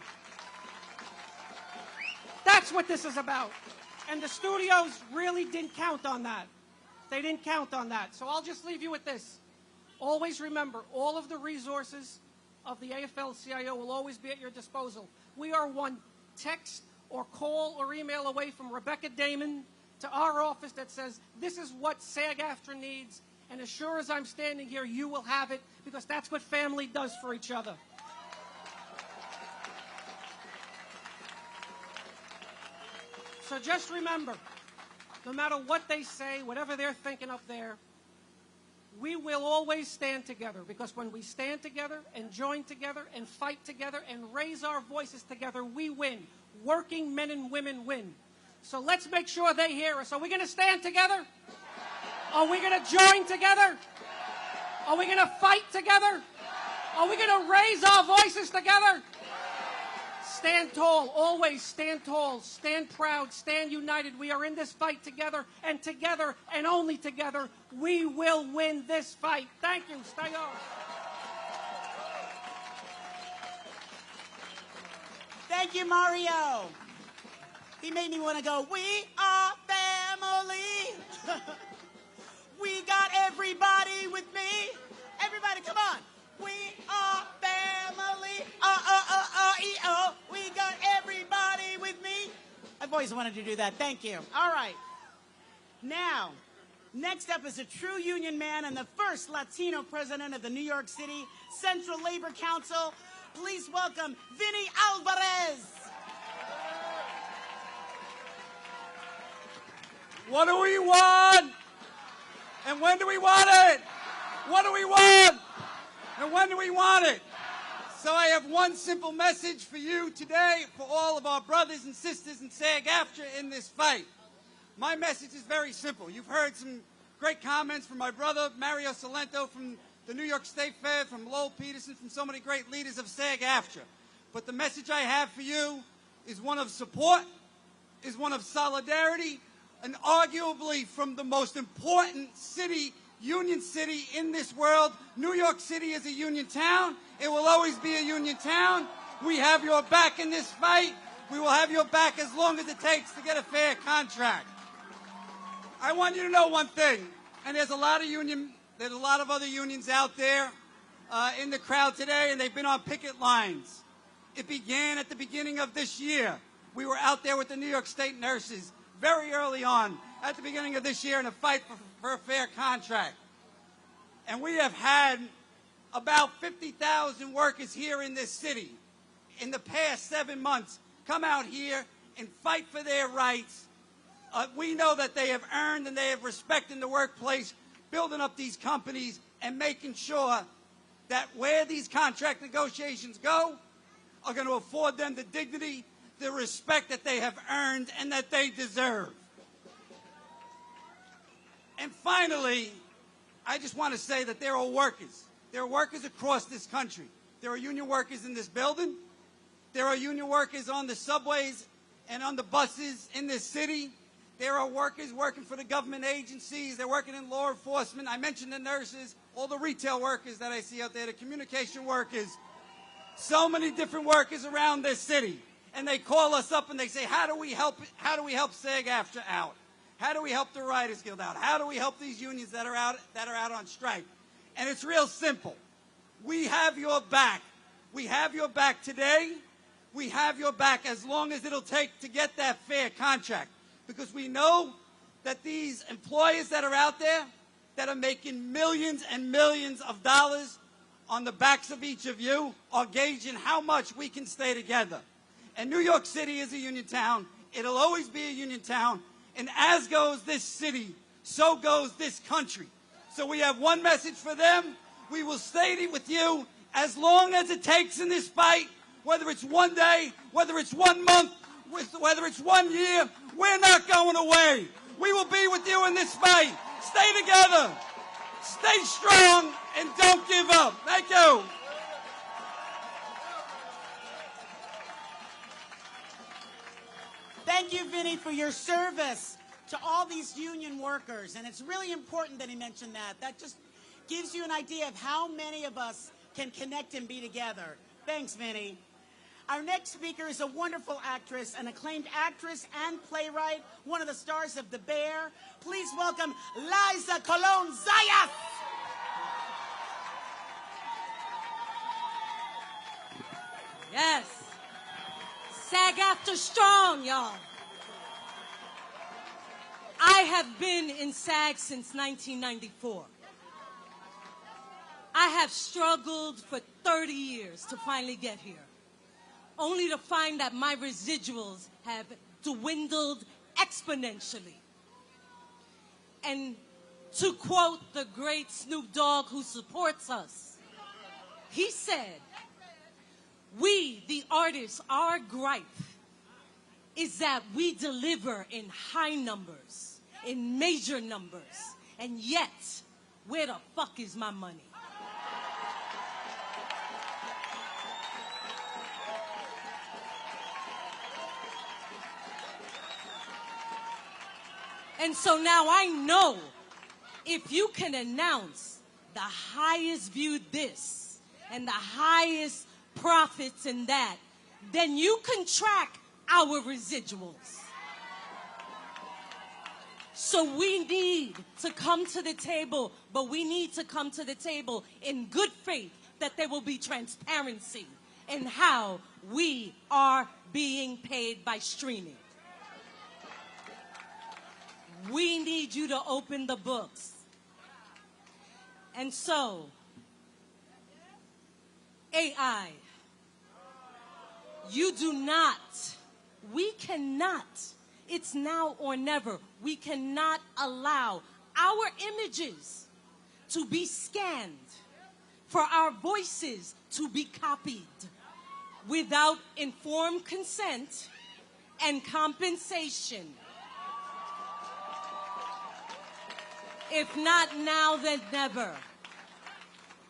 That's what this is about. And the studios really didn't count on that. They didn't count on that. So I'll just leave you with this. Always remember, all of the resources of the AFL-CIO will always be at your disposal. We are one text or call or email away from Rebecca Damon to our office that says, this is what SAG-AFTRA needs, and as sure as I'm standing here, you will have it, because that's what family does for each other. So just remember, no matter what they say, whatever they're thinking up there, we will always stand together, because when we stand together and join together and fight together and raise our voices together, we win. Working men and women win. So let's make sure they hear us. Are we going to stand together? Are we going to join together? Are we going to fight together? Are we going to raise our voices together? Stand tall, always stand tall, stand proud, stand united. We are in this fight together and only together, we will win this fight. Thank you. Stay on. Thank you, Mario. He made me want to go, we are family. We got everybody with me. Everybody, come on. We are family. E-O. We got everybody with me. I've always wanted to do that. Thank you. All right. Now, next up is a true union man and the first Latino president of the New York City Central Labor Council. Please welcome Vinnie Alvarez. What do we want? And when do we want it? What do we want? And when do we want it? So I have one simple message for you today, for all of our brothers and sisters in SAG-AFTRA in this fight. My message is very simple. You've heard some great comments from my brother, Mario Cilento, from the New York State Fed, from Lowell Peterson, from so many great leaders of SAG-AFTRA. But the message I have for you is one of support, is one of solidarity, and arguably from the most important city, union city in this world. New York City is a union town. It will always be a union town. We have your back in this fight. We will have your back as long as it takes to get a fair contract. I want you to know one thing, and there's a lot of other unions out there in the crowd today, and they've been on picket lines. It began at the beginning of this year. We were out there with the New York State nurses very early on at the beginning of this year in a fight for a fair contract. And we have had about 50,000 workers here in this city in the past 7 months come out here and fight for their rights. We know that they have earned and they have respect in the workplace, building up these companies and making sure that where these contract negotiations go are going to afford them the dignity, the respect that they have earned and that they deserve. And finally, I just want to say that there are workers. There are workers across this country. There are union workers in this building. There are union workers on the subways and on the buses in this city. There are workers working for the government agencies. They're working in law enforcement. I mentioned the nurses, all the retail workers that I see out there, the communication workers. So many different workers around this city. And they call us up and they say, how do we help SAG-AFTRA out? How do we help the Writers Guild out? How do we help these unions that are out on strike? And it's real simple. We have your back. We have your back today. We have your back as long as it'll take to get that fair contract. Because we know that these employers that are out there that are making millions and millions of dollars on the backs of each of you are gauging how much we can stay together. And New York City is a union town. It'll always be a union town. And as goes this city, so goes this country. So we have one message for them. We will stay with you as long as it takes in this fight, whether it's one day, whether it's 1 month, whether it's 1 year. We're not going away. We will be with you in this fight. Stay together. Stay strong and don't give up. Thank you. Thank you, Vinnie, for your service to all these union workers. And it's really important that he mentioned that. That just gives you an idea of how many of us can connect and be together. Thanks, Vinnie. Our next speaker is a wonderful actress, an acclaimed actress and playwright, one of the stars of The Bear. Please welcome Liza Colon-Zayas. Yes. SAG-AFTRA strong, y'all. I have been in SAG since 1994. I have struggled for 30 years to finally get here, only to find that my residuals have dwindled exponentially. And to quote the great Snoop Dogg who supports us, he said, "We, the artists, our gripe is that we deliver in high numbers, in major numbers, and yet, where the fuck is my money?" And so now I know if you can announce the highest viewed this and the highest profits in that, then you can track our residuals. So we need to come to the table, but we need to come to the table in good faith that there will be transparency in how we are being paid by streaming. We need you to open the books. And so, AI, you do not, we cannot, it's now or never, we cannot allow our images to be scanned, for our voices to be copied without informed consent and compensation. If not now, then never.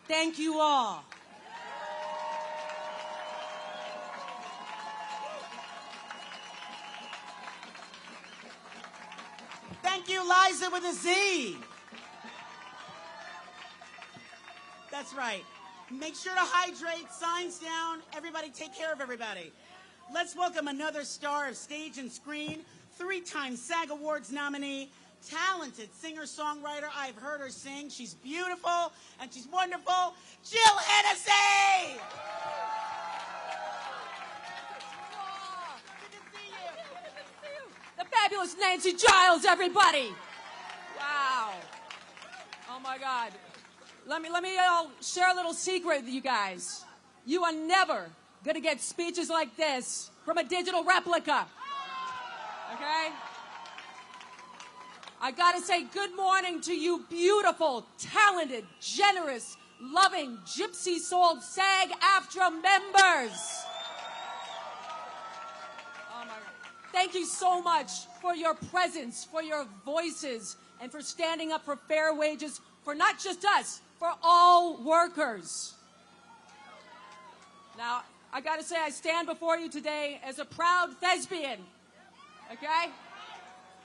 Thank you all. Thank you, Liza with a Z. That's right. Make sure to hydrate, signs down. Everybody take care of everybody. Let's welcome another star of stage and screen, 3-time SAG Awards nominee, talented singer-songwriter. I've heard her sing. She's beautiful and she's wonderful. Jill Hennessy! The fabulous Nancy Giles, everybody! Wow. Oh my God. Let me share a little secret with you guys. You are never gonna get speeches like this from a digital replica. Okay? I gotta say good morning to you beautiful, talented, generous, loving, gypsy-souled SAG-AFTRA members. Oh my God. Thank you so much for your presence, for your voices, and for standing up for fair wages for not just us, for all workers. Now, I gotta say I stand before you today as a proud thespian, okay?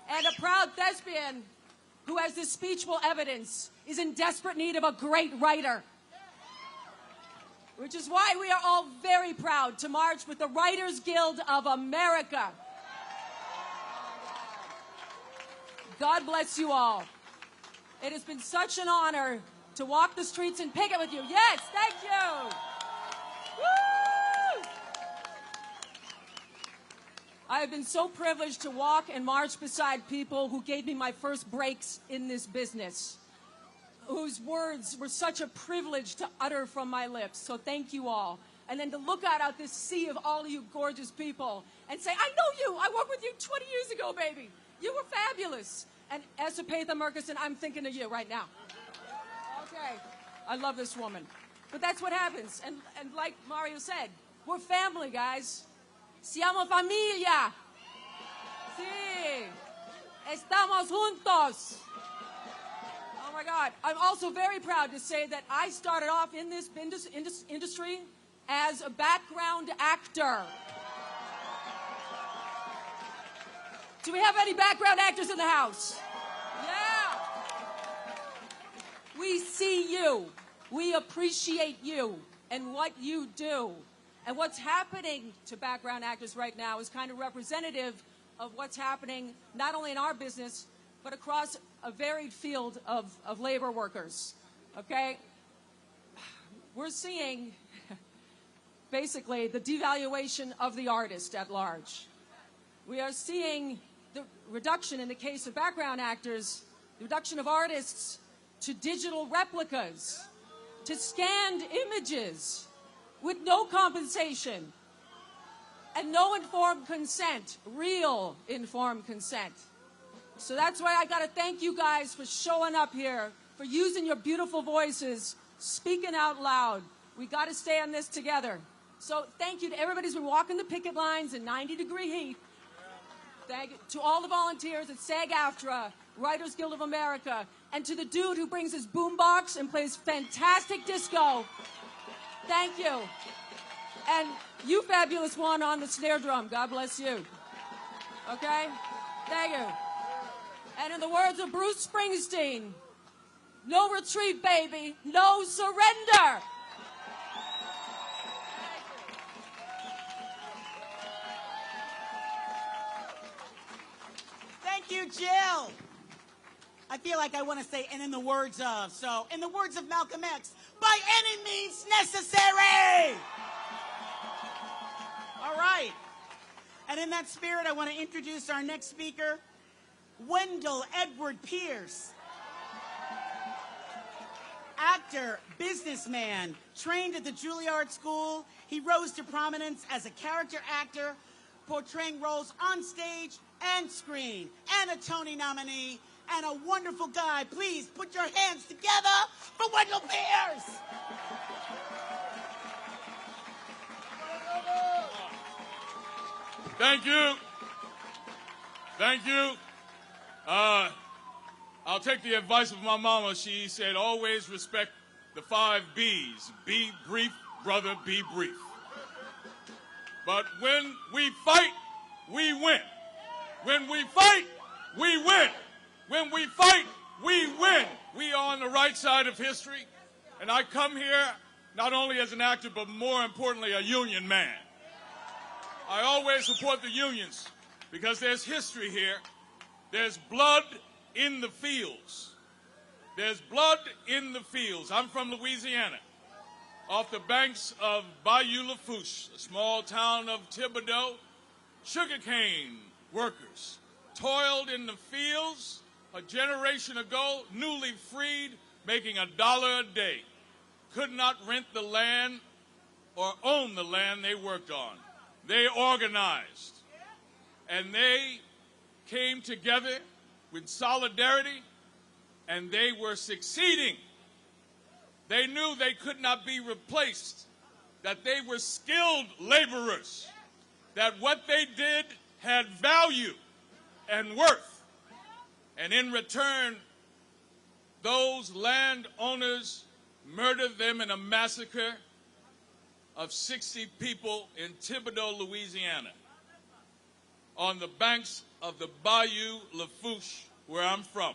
And a proud thespian who, as this speech will evidence, is in desperate need of a great writer. Which is why we are all very proud to march with the Writers Guild of America. God bless you all. It has been such an honor to walk the streets and picket with you. Yes, thank you. Woo! I have been so privileged to walk and march beside people who gave me my first breaks in this business, whose words were such a privilege to utter from my lips. So thank you all. And then to look out this sea of all of you gorgeous people and say, I know you. I worked with you 20 years ago, baby. You were fabulous. And Ezra Murkison, I'm thinking of you right now. Okay. I love this woman. But that's what happens. And like Mario said, we're family, guys. Siamo familia. Sí. Estamos juntos. Oh, my God. I'm also very proud to say that I started off in this industry as a background actor. Do we have any background actors in the house? Yeah. We see you. We appreciate you and what you do. And what's happening to background actors right now is kind of representative of what's happening not only in our business, but across a varied field of labor workers. Okay? We're seeing basically the devaluation of the artist at large. We are seeing the reduction, in the case of background actors, the reduction of artists to digital replicas, to scanned images with no compensation and no informed consent, real informed consent. So that's why I got to thank you guys for showing up here, for using your beautiful voices, speaking out loud. We got to stay on this together. So thank you to everybody who's been walking the picket lines in 90-degree heat. Thank you to all the volunteers at SAG-AFTRA, Writers Guild of America, and to the dude who brings his boombox and plays fantastic disco. Thank you. And you fabulous one on the snare drum. God bless you. Okay? Thank you. And in the words of Bruce Springsteen, no retreat, baby, no surrender. Thank you, Jill. I feel like I want to say, and in the words of, so in the words of Malcolm X, by any means necessary. All right. And in that spirit, I want to introduce our next speaker, Wendell Edward Pierce. Actor, businessman, trained at the Juilliard School. He rose to prominence as a character actor, portraying roles on stage and screen, and a Tony nominee, and a wonderful guy. Please put your hands together for Wendell Pierce. Thank you. Thank you. I'll take the advice of my mama. She said, always respect the 5 B's. Be brief, brother, be brief. But when we fight, we win. When we fight, we win. When we fight, we win. We are on the right side of history. And I come here not only as an actor, but more importantly, a union man. I always support the unions because there's history here. There's blood in the fields. There's blood in the fields. I'm from Louisiana, off the banks of Bayou Lafourche, a small town of Thibodaux. Sugarcane workers toiled in the fields a generation ago, newly freed, making $1 a day. Could not rent the land or own the land they worked on. They organized, and they came together with solidarity, and they were succeeding. They knew they could not be replaced, that they were skilled laborers, that what they did had value and worth. And in return, those landowners murdered them in a massacre of 60 people in Thibodaux, Louisiana, on the banks of the Bayou Lafourche, where I'm from.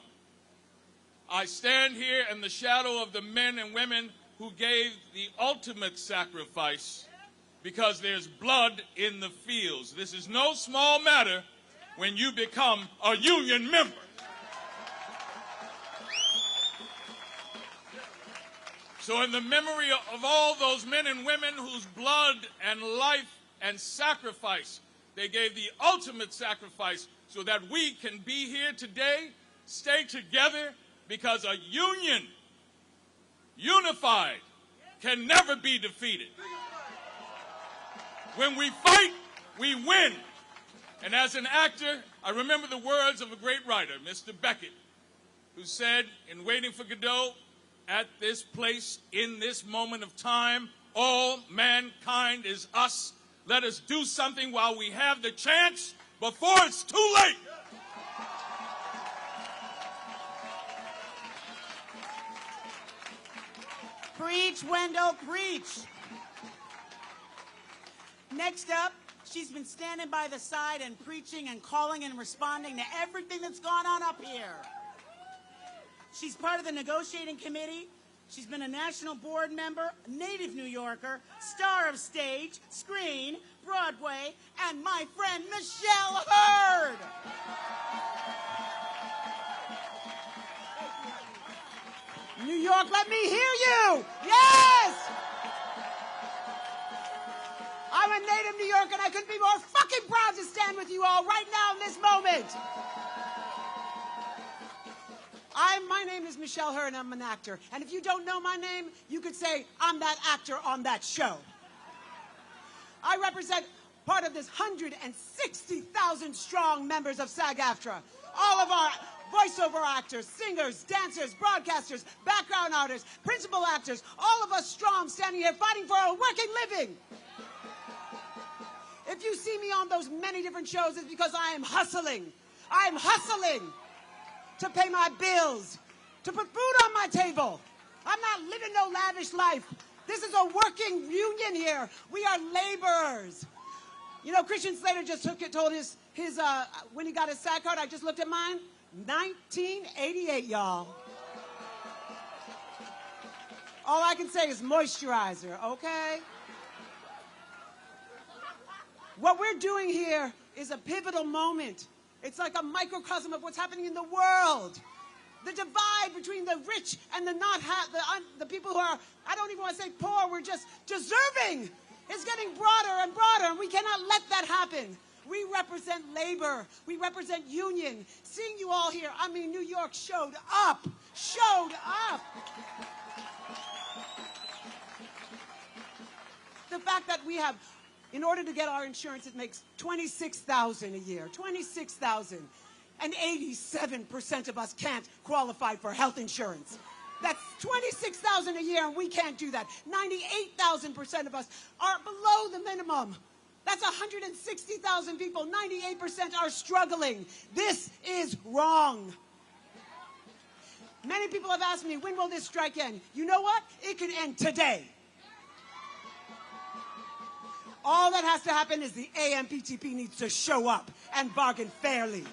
I stand here in the shadow of the men and women who gave the ultimate sacrifice because there's blood in the fields. This is no small matter when you become a union member. So in the memory of all those men and women whose blood and life and sacrifice, they gave the ultimate sacrifice so that we can be here today, stay together, because a union, unified, can never be defeated. When we fight, we win. And as an actor, I remember the words of a great writer, Mr. Beckett, who said in Waiting for Godot, at this place, in this moment of time, all mankind is us. Let us do something while we have the chance before it's too late. Preach, Wendell, preach. Next up, she's been standing by the side and preaching and calling and responding to everything that's gone on up here. She's part of the negotiating committee. She's been a national board member, native New Yorker, star of stage, screen, Broadway, and my friend Michelle Hurd. New York, let me hear you. Yes! I'm a native New Yorker, and I couldn't be more fucking proud to stand with you all right now in this moment. My name is Michelle Hurd, and I'm an actor. And if you don't know my name, you could say I'm that actor on that show. I represent part of this 160,000 strong members of SAG-AFTRA. All of our voiceover actors, singers, dancers, broadcasters, background artists, principal actors, all of us strong standing here fighting for a working living. If you see me on those many different shows, it's because I am hustling. I am hustling to pay my bills, to put food on my table. I'm not living no lavish life. This is a working union here. We are laborers. You know, Christian Slater just told his when he got his SAG card, I just looked at mine, 1988, y'all. All I can say is moisturizer, okay? What we're doing here is a pivotal moment. It's like a microcosm of what's happening in the world. The divide between the rich and the the people who are, I don't even want to say poor, we're just deserving, is getting broader and broader, and we cannot let that happen. We represent labor. We represent union. Seeing you all here, I mean, New York showed up. Showed up. The fact that we have, in order to get our insurance, it makes $26,000 a year. $26,000. And 87% of us can't qualify for health insurance. That's $26,000 a year, and we can't do that. 98,000% of us are below the minimum. That's 160,000 people. 98% are struggling. This is wrong. Many people have asked me, when will this strike end? You know what? It could end today. All that has to happen is the AMPTP needs to show up and bargain fairly.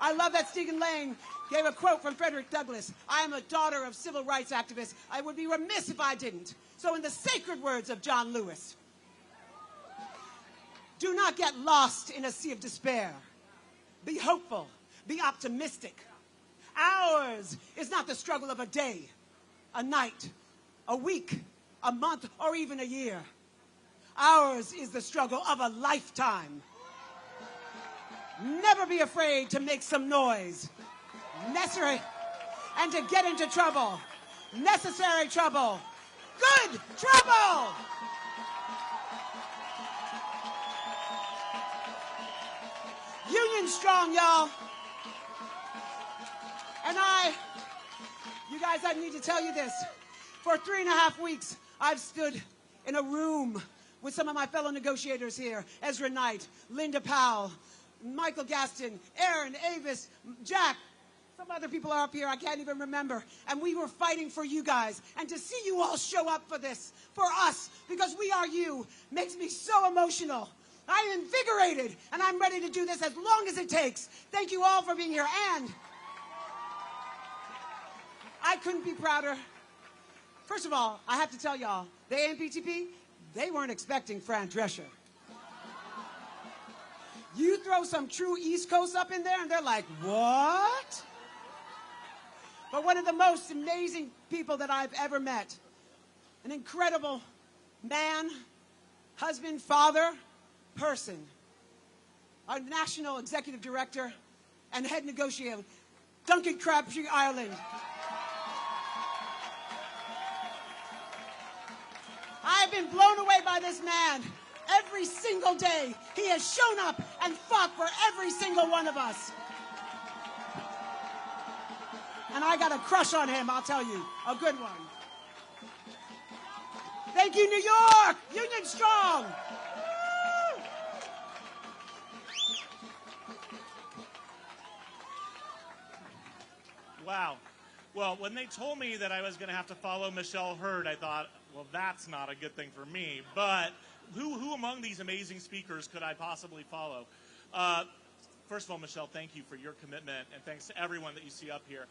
I love that Stephen Lane gave a quote from Frederick Douglass. I am a daughter of civil rights activists. I would be remiss if I didn't. So in the sacred words of John Lewis, do not get lost in a sea of despair. Be hopeful. Be optimistic. Ours is not the struggle of a day, a night, a week, a month, or even a year. Ours is the struggle of a lifetime. Never be afraid to make some noise. Necessary, and to get into trouble. Necessary trouble. Good trouble! Union strong, y'all. And you guys, I need to tell you this. For 3.5 weeks, I've stood in a room with some of my fellow negotiators here. Ezra Knight, Linda Powell, Michael Gaston, Aaron Avis, Jack. Some other people are up here, I can't even remember. And we were fighting for you guys. And to see you all show up for this, for us, because we are you, makes me so emotional. I am invigorated, and I'm ready to do this as long as it takes. Thank you all for being here. And I couldn't be prouder. First of all, I have to tell y'all, the AMPTP, they weren't expecting Fran Drescher. You throw some true East Coast up in there, and they're like, what? but one of the most amazing people that I've ever met. An incredible man, husband, father, person. Our National Executive Director and Head Negotiator, Duncan Crabtree-Ireland. I've been blown away by this man. Every single day, he has shown up and fought for every single one of us. And I got a crush on him, I'll tell you, a good one. Thank you, New York! Union strong! Wow. Well, when they told me that I was going to have to follow Michelle Hurd, I thought, well, that's not a good thing for me. But who among these amazing speakers could I possibly follow? First of all, Michelle, thank you for your commitment, and thanks to everyone that you see up here.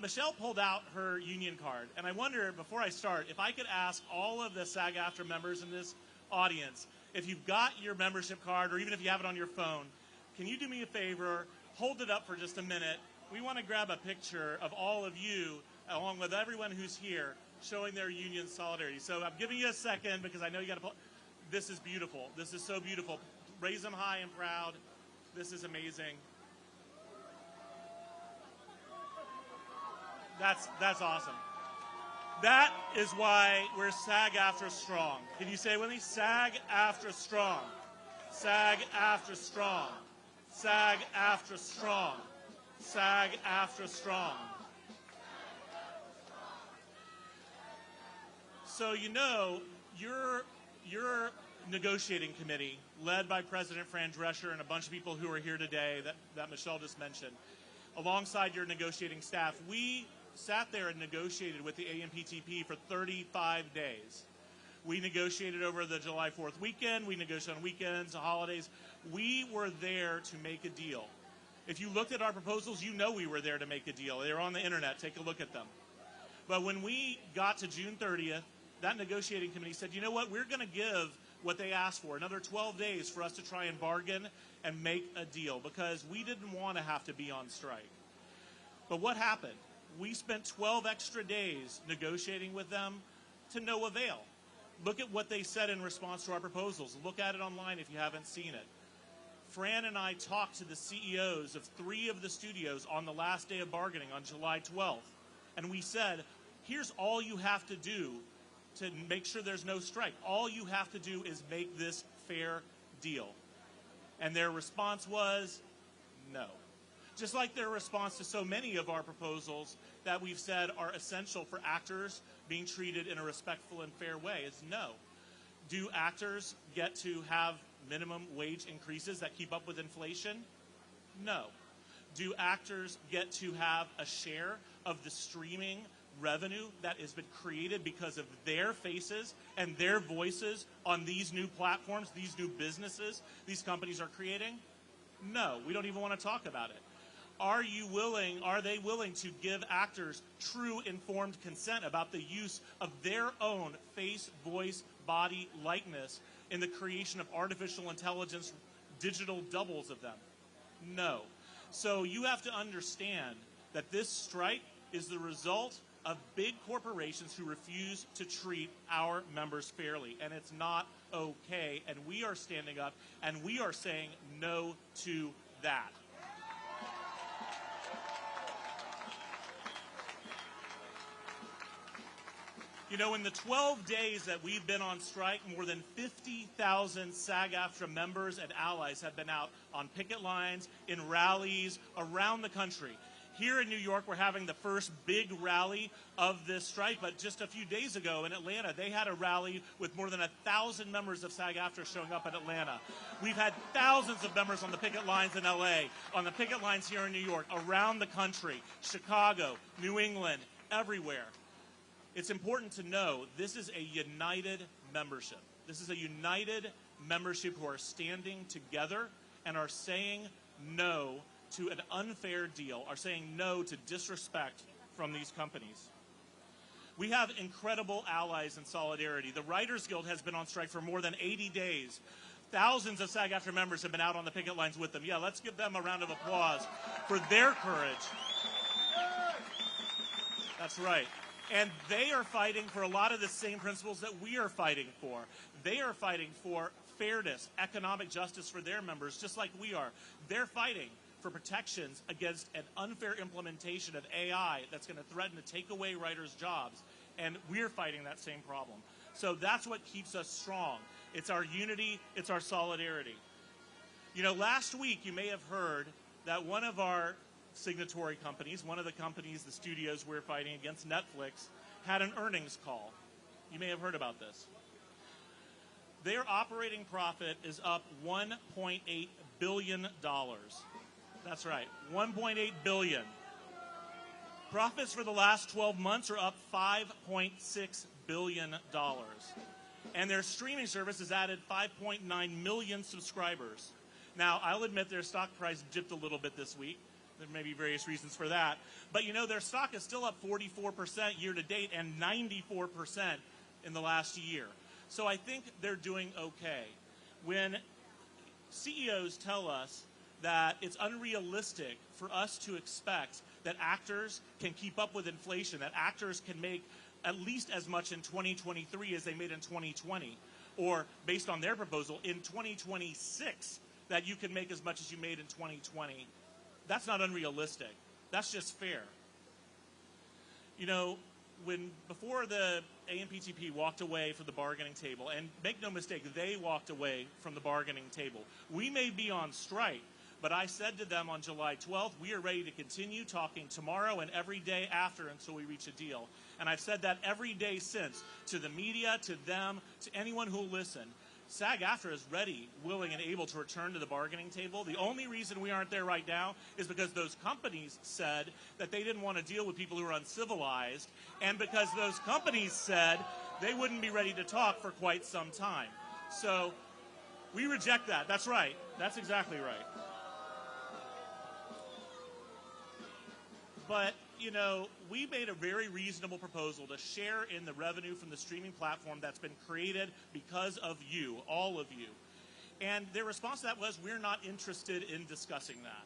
Michelle pulled out her union card, and I wonder, before I start, if I could ask all of the SAG-AFTRA members in this audience, if you've got your membership card, or even if you have it on your phone, can you do me a favor, hold it up for just a minute. We want to grab a picture of all of you, along with everyone who's here, showing their union solidarity. So I'm giving you a second, because I know you got to pull. This is beautiful. This is so beautiful. Raise them high and proud. This is amazing. That's awesome. That is why we're SAG-AFTRA strong. Can you say it with me? SAG-AFTRA strong. SAG-AFTRA strong. SAG-AFTRA strong. SAG-AFTRA strong. So you know, your negotiating committee, led by President Fran Drescher and a bunch of people who are here today that Michelle just mentioned, alongside your negotiating staff, we sat there and negotiated with the AMPTP for 35 days. We negotiated over the July 4th weekend. We negotiated on weekends, holidays. We were there to make a deal. If you looked at our proposals, you know we were there to make a deal. They were on the internet. Take a look at them. But when we got to June 30th, that negotiating committee said, you know what, we're going to give what they asked for, another 12 days for us to try and bargain and make a deal, because we didn't want to have to be on strike. But what happened? We spent 12 extra days negotiating with them to no avail. Look at what they said in response to our proposals. Look at it online if you haven't seen it. Fran and I talked to the CEOs of 3 of the studios on the last day of bargaining on July 12th, and we said, here's all you have to do to make sure there's no strike. All you have to do is make this fair deal. And their response was no. Just like their response to so many of our proposals that we've said are essential for actors being treated in a respectful and fair way is no. Do actors get to have minimum wage increases that keep up with inflation? No. Do actors get to have a share of the streaming revenue that has been created because of their faces and their voices on these new platforms, these new businesses these companies are creating? No, we don't even want to talk about it. Are they willing to give actors true informed consent about the use of their own face, voice, body, likeness in the creation of artificial intelligence, digital doubles of them? No. So you have to understand that this strike is the result of big corporations who refuse to treat our members fairly, and it's not okay, and we are standing up and we are saying no to that. You know, in the 12 days that we've been on strike, more than 50,000 SAG-AFTRA members and allies have been out on picket lines, in rallies around the country. Here in New York, we're having the first big rally of this strike, but just a few days ago in Atlanta, they had a rally with more than 1,000 members of SAG-AFTRA showing up in Atlanta. We've had thousands of members on the picket lines in LA, on the picket lines here in New York, around the country, Chicago, New England, everywhere. It's important to know this is a united membership. This is a united membership who are standing together and are saying no to an unfair deal, are saying no to disrespect from these companies. We have incredible allies in solidarity. The Writers Guild has been on strike for more than 80 days. Thousands of SAG-AFTRA members have been out on the picket lines with them. Yeah, let's give them a round of applause for their courage. That's right. And they are fighting for a lot of the same principles that we are fighting for. They are fighting for fairness, economic justice for their members, just like we are. They're fighting for protections against an unfair implementation of AI that's going to threaten to take away writers' jobs. And we're fighting that same problem. So that's what keeps us strong. It's our unity, it's our solidarity. You know, last week you may have heard that one of our signatory companies, one of the companies, the studios we're fighting against, Netflix, had an earnings call. You may have heard about this. Their operating profit is up $1.8 billion. That's right, $1.8 billion. Profits for the last 12 months are up $5.6 billion. And their streaming service has added 5.9 million subscribers. Now, I'll admit their stock price dipped a little bit this week. There may be various reasons for that. But, you know, their stock is still up 44% year to date and 94% in the last year. So I think they're doing okay. When CEOs tell us that it's unrealistic for us to expect that actors can keep up with inflation, that actors can make at least as much in 2023 as they made in 2020, or based on their proposal, in 2026, that you can make as much as you made in 2020. That's not unrealistic. That's just fair. You know, before the AMPTP walked away from the bargaining table, and make no mistake, they walked away from the bargaining table. We may be on strike, but I said to them on July 12th, we are ready to continue talking tomorrow and every day after until we reach a deal. And I've said that every day since, to the media, to them, to anyone who will listen. SAG-AFTRA is ready, willing, and able to return to the bargaining table. The only reason we aren't there right now is because those companies said that they didn't want to deal with people who are uncivilized, and because those companies said they wouldn't be ready to talk for quite some time. So we reject that. That's right. That's exactly right. But, you know, we made a very reasonable proposal to share in the revenue from the streaming platform that's been created because of you, all of you. And their response to that was, we're not interested in discussing that.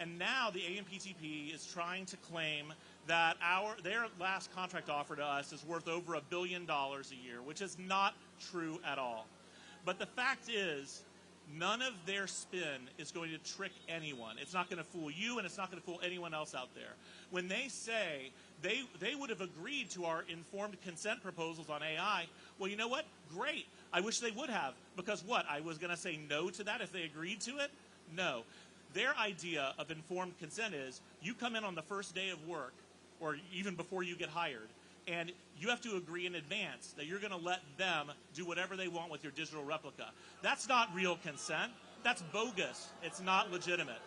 And now the AMPTP is trying to claim that their last contract offer to us is worth over $1 billion a year, which is not true at all. But the fact is, none of their spin is going to trick anyone. It's not going to fool you, and it's not going to fool anyone else out there. When they say they would have agreed to our informed consent proposals on AI, well, you know what? Great. I wish they would have. Because what? I was going to say no to that if they agreed to it? No. Their idea of informed consent is you come in on the first day of work, or even before you get hired, and you have to agree in advance that you're going to let them do whatever they want with your digital replica. That's not real consent. That's bogus. It's not legitimate.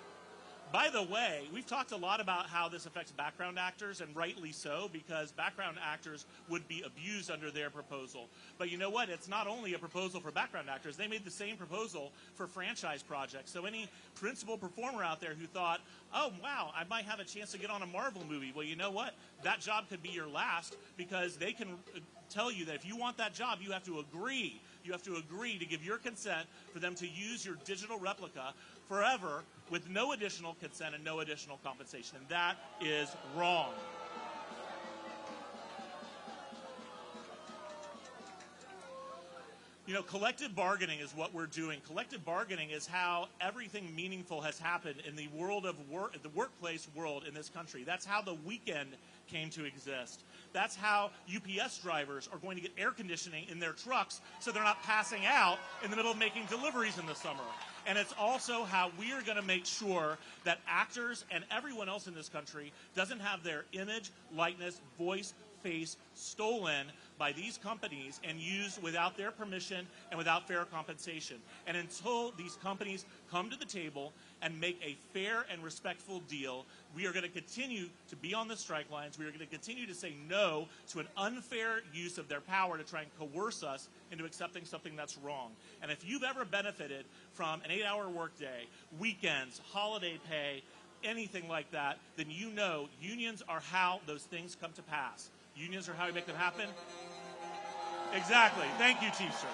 By the way, we've talked a lot about how this affects background actors, and rightly so, because background actors would be abused under their proposal. But you know what? It's not only a proposal for background actors. They made the same proposal for franchise projects. So any principal performer out there who thought, oh, wow, I might have a chance to get on a Marvel movie. Well, you know what? That job could be your last, because they can tell you that if you want that job, you have to agree. You have to agree to give your consent for them to use your digital replica forever with no additional consent and no additional compensation. And that is wrong. You know, collective bargaining is what we're doing. Collective bargaining is how everything meaningful has happened in the world of work, the workplace world in this country. That's how the weekend came to exist. That's how UPS drivers are going to get air conditioning in their trucks so they're not passing out in the middle of making deliveries in the summer. And it's also how we are going to make sure that actors and everyone else in this country doesn't have their image, likeness, voice, face stolen by these companies and used without their permission and without fair compensation. And until these companies come to the table and make a fair and respectful deal, we are going to continue to be on the strike lines. We are going to continue to say no to an unfair use of their power to try and coerce us into accepting something that's wrong. And if you've ever benefited from an 8-hour workday, weekends, holiday pay, anything like that, then you know unions are how those things come to pass. Unions are how we make them happen. Exactly. Thank you, Teamsters.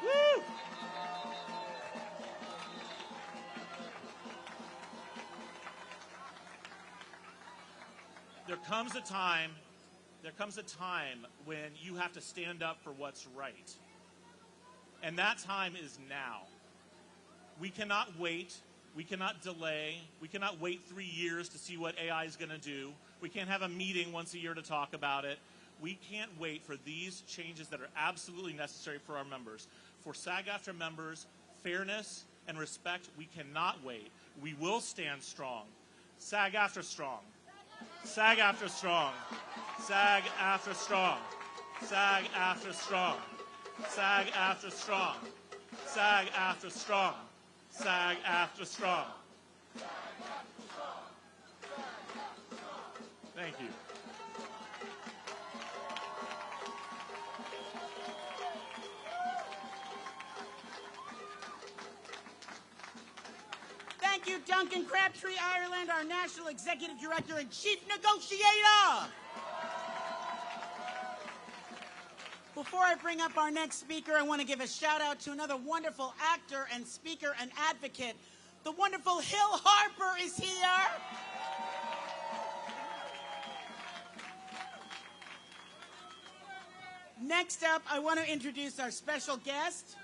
Woo! there comes a time when you have to stand up for what's right. And that time is now. We cannot wait. We cannot delay. We cannot wait 3 years to see what AI is going to do. We can't have a meeting once a year to talk about it. We can't wait for these changes that are absolutely necessary for our members. For SAG-AFTRA members, fairness and respect, we cannot wait. We will stand strong. SAG-AFTRA strong. SAG-AFTRA strong. SAG-AFTRA strong. SAG-AFTRA strong. SAG-AFTRA strong. SAG-AFTRA strong. SAG-AFTRA strong. Thank you. Thank you, Duncan Crabtree-Ireland, our National Executive Director and Chief Negotiator. Before I bring up our next speaker, I want to give a shout out to another wonderful actor and speaker and advocate. The wonderful Hill Harper is here. Next up, I want to introduce our special guest.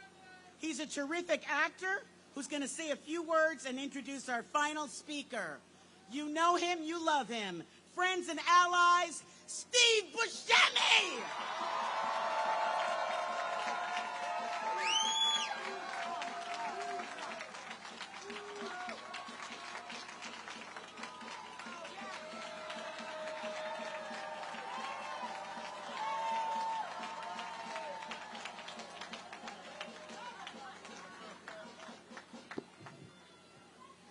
He's a terrific actor who's going to say a few words and introduce our final speaker. You know him, you love him. Friends and allies, Steve Buscemi!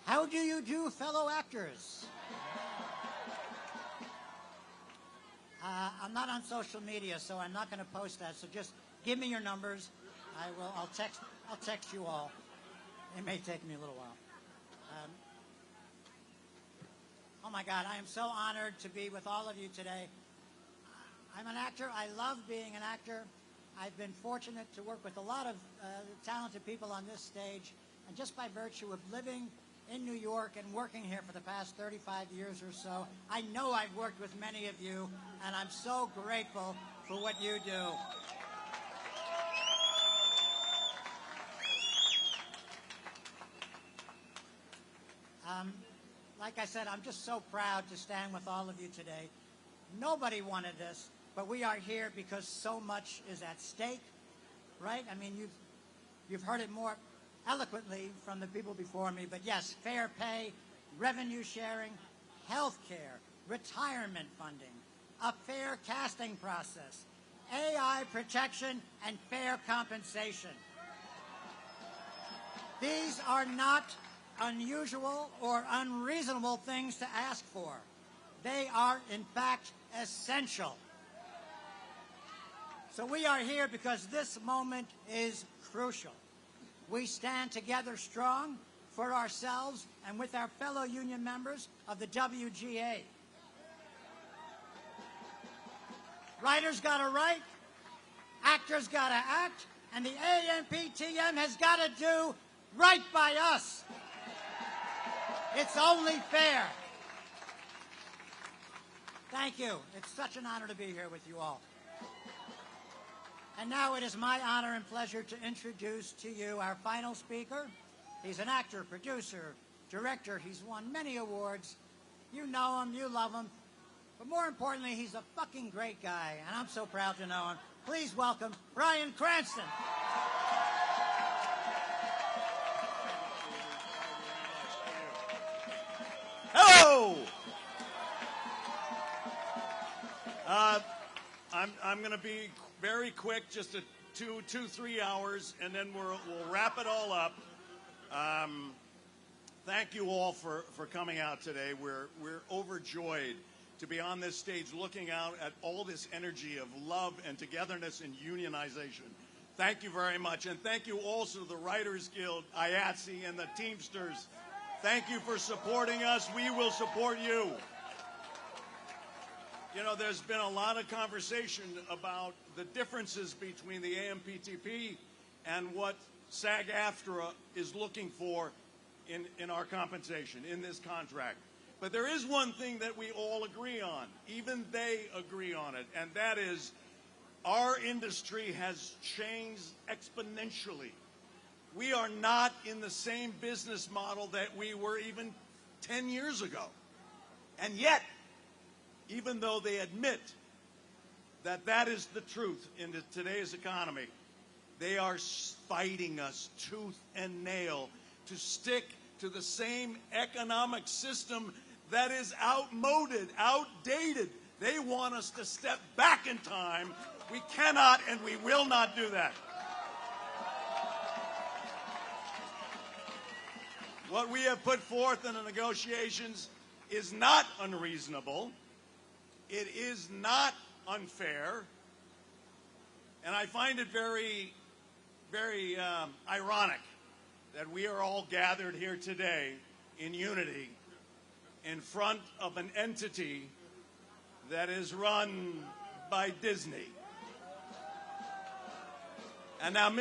How do you do, fellow actors? I'm not on social media, so I'm not going to post that. So just give me your numbers. I'll text you all. It may take me a little while. Oh my God, I am so honored to be with all of you today. I'm an actor. I love being an actor. I've been fortunate to work with a lot of talented people on this stage, and just by virtue of living in New York and working here for the past 35 years or so, I know I've worked with many of you, and I'm so grateful for what you do. Like I said, I'm just so proud to stand with all of you today. Nobody wanted this, but we are here because so much is at stake, right? I mean, you've heard it more eloquently from the people before me, but yes, fair pay, revenue sharing, health care, retirement funding, a fair casting process, AI protection, and fair compensation. These are not unusual or unreasonable things to ask for. They are, in fact, essential. So we are here because this moment is crucial. We stand together strong for ourselves and with our fellow union members of the WGA. Writers got to write, actors got to act, and the AMPTM has got to do right by us. It's only fair. Thank you. It's such an honor to be here with you all. And now it is my honor and pleasure to introduce to you our final speaker. He's an actor, producer, director. He's won many awards. You know him, you love him. But more importantly, he's a fucking great guy, and I'm so proud to know him. Please welcome Bryan Cranston. Hello! I'm going to be very quick, just a 3 hours, and then we'll wrap it all up. Thank you all for coming out today. We're overjoyed to be on this stage looking out at all this energy of love and togetherness and unionization. Thank you very much. And thank you also to the Writers Guild, IATSE, and the Teamsters. Thank you for supporting us. We will support you. You know, there's been a lot of conversation about the differences between the AMPTP and what SAG-AFTRA is looking for in our compensation, in this contract. But there is one thing that we all agree on, even they agree on it, and that is our industry has changed exponentially. We are not in the same business model that we were even 10 years ago. And yet, even though they admit that that is the truth in today's economy, they are fighting us tooth and nail to stick to the same economic system that is outmoded, outdated. They want us to step back in time. We cannot and we will not do that. What we have put forth in the negotiations is not unreasonable. It is not unfair. And I find it very, very ironic that we are all gathered here today in unity in front of an entity that is run by Disney. And now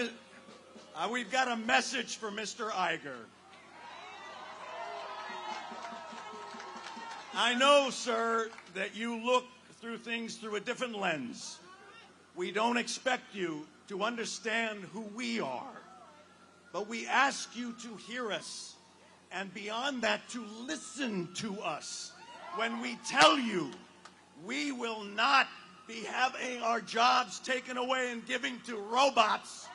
we've got a message for Mr. Iger. I know, sir, that you look through things through a different lens. We don't expect you to understand who we are, but we ask you to hear us, and beyond that, to listen to us when we tell you we will not be having our jobs taken away and giving to robots.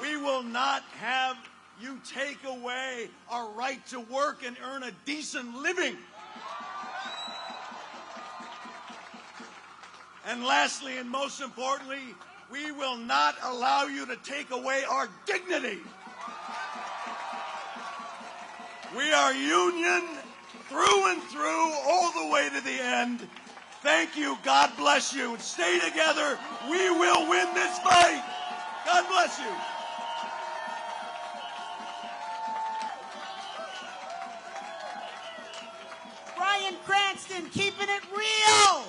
We will not have you take away our right to work and earn a decent living. And lastly, and most importantly, we will not allow you to take away our dignity. We are union through and through, all the way to the end. Thank you. God bless you. Stay together. We will win this fight. God bless you. Brian Cranston, keeping it real.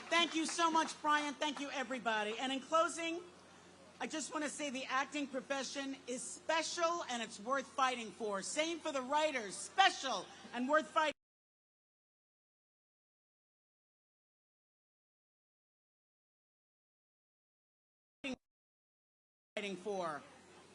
Thank you so much, Brian. Thank you, everybody. And in closing, I just want to say the acting profession is special and it's worth fighting for. Same for the writers, special and worth fighting for.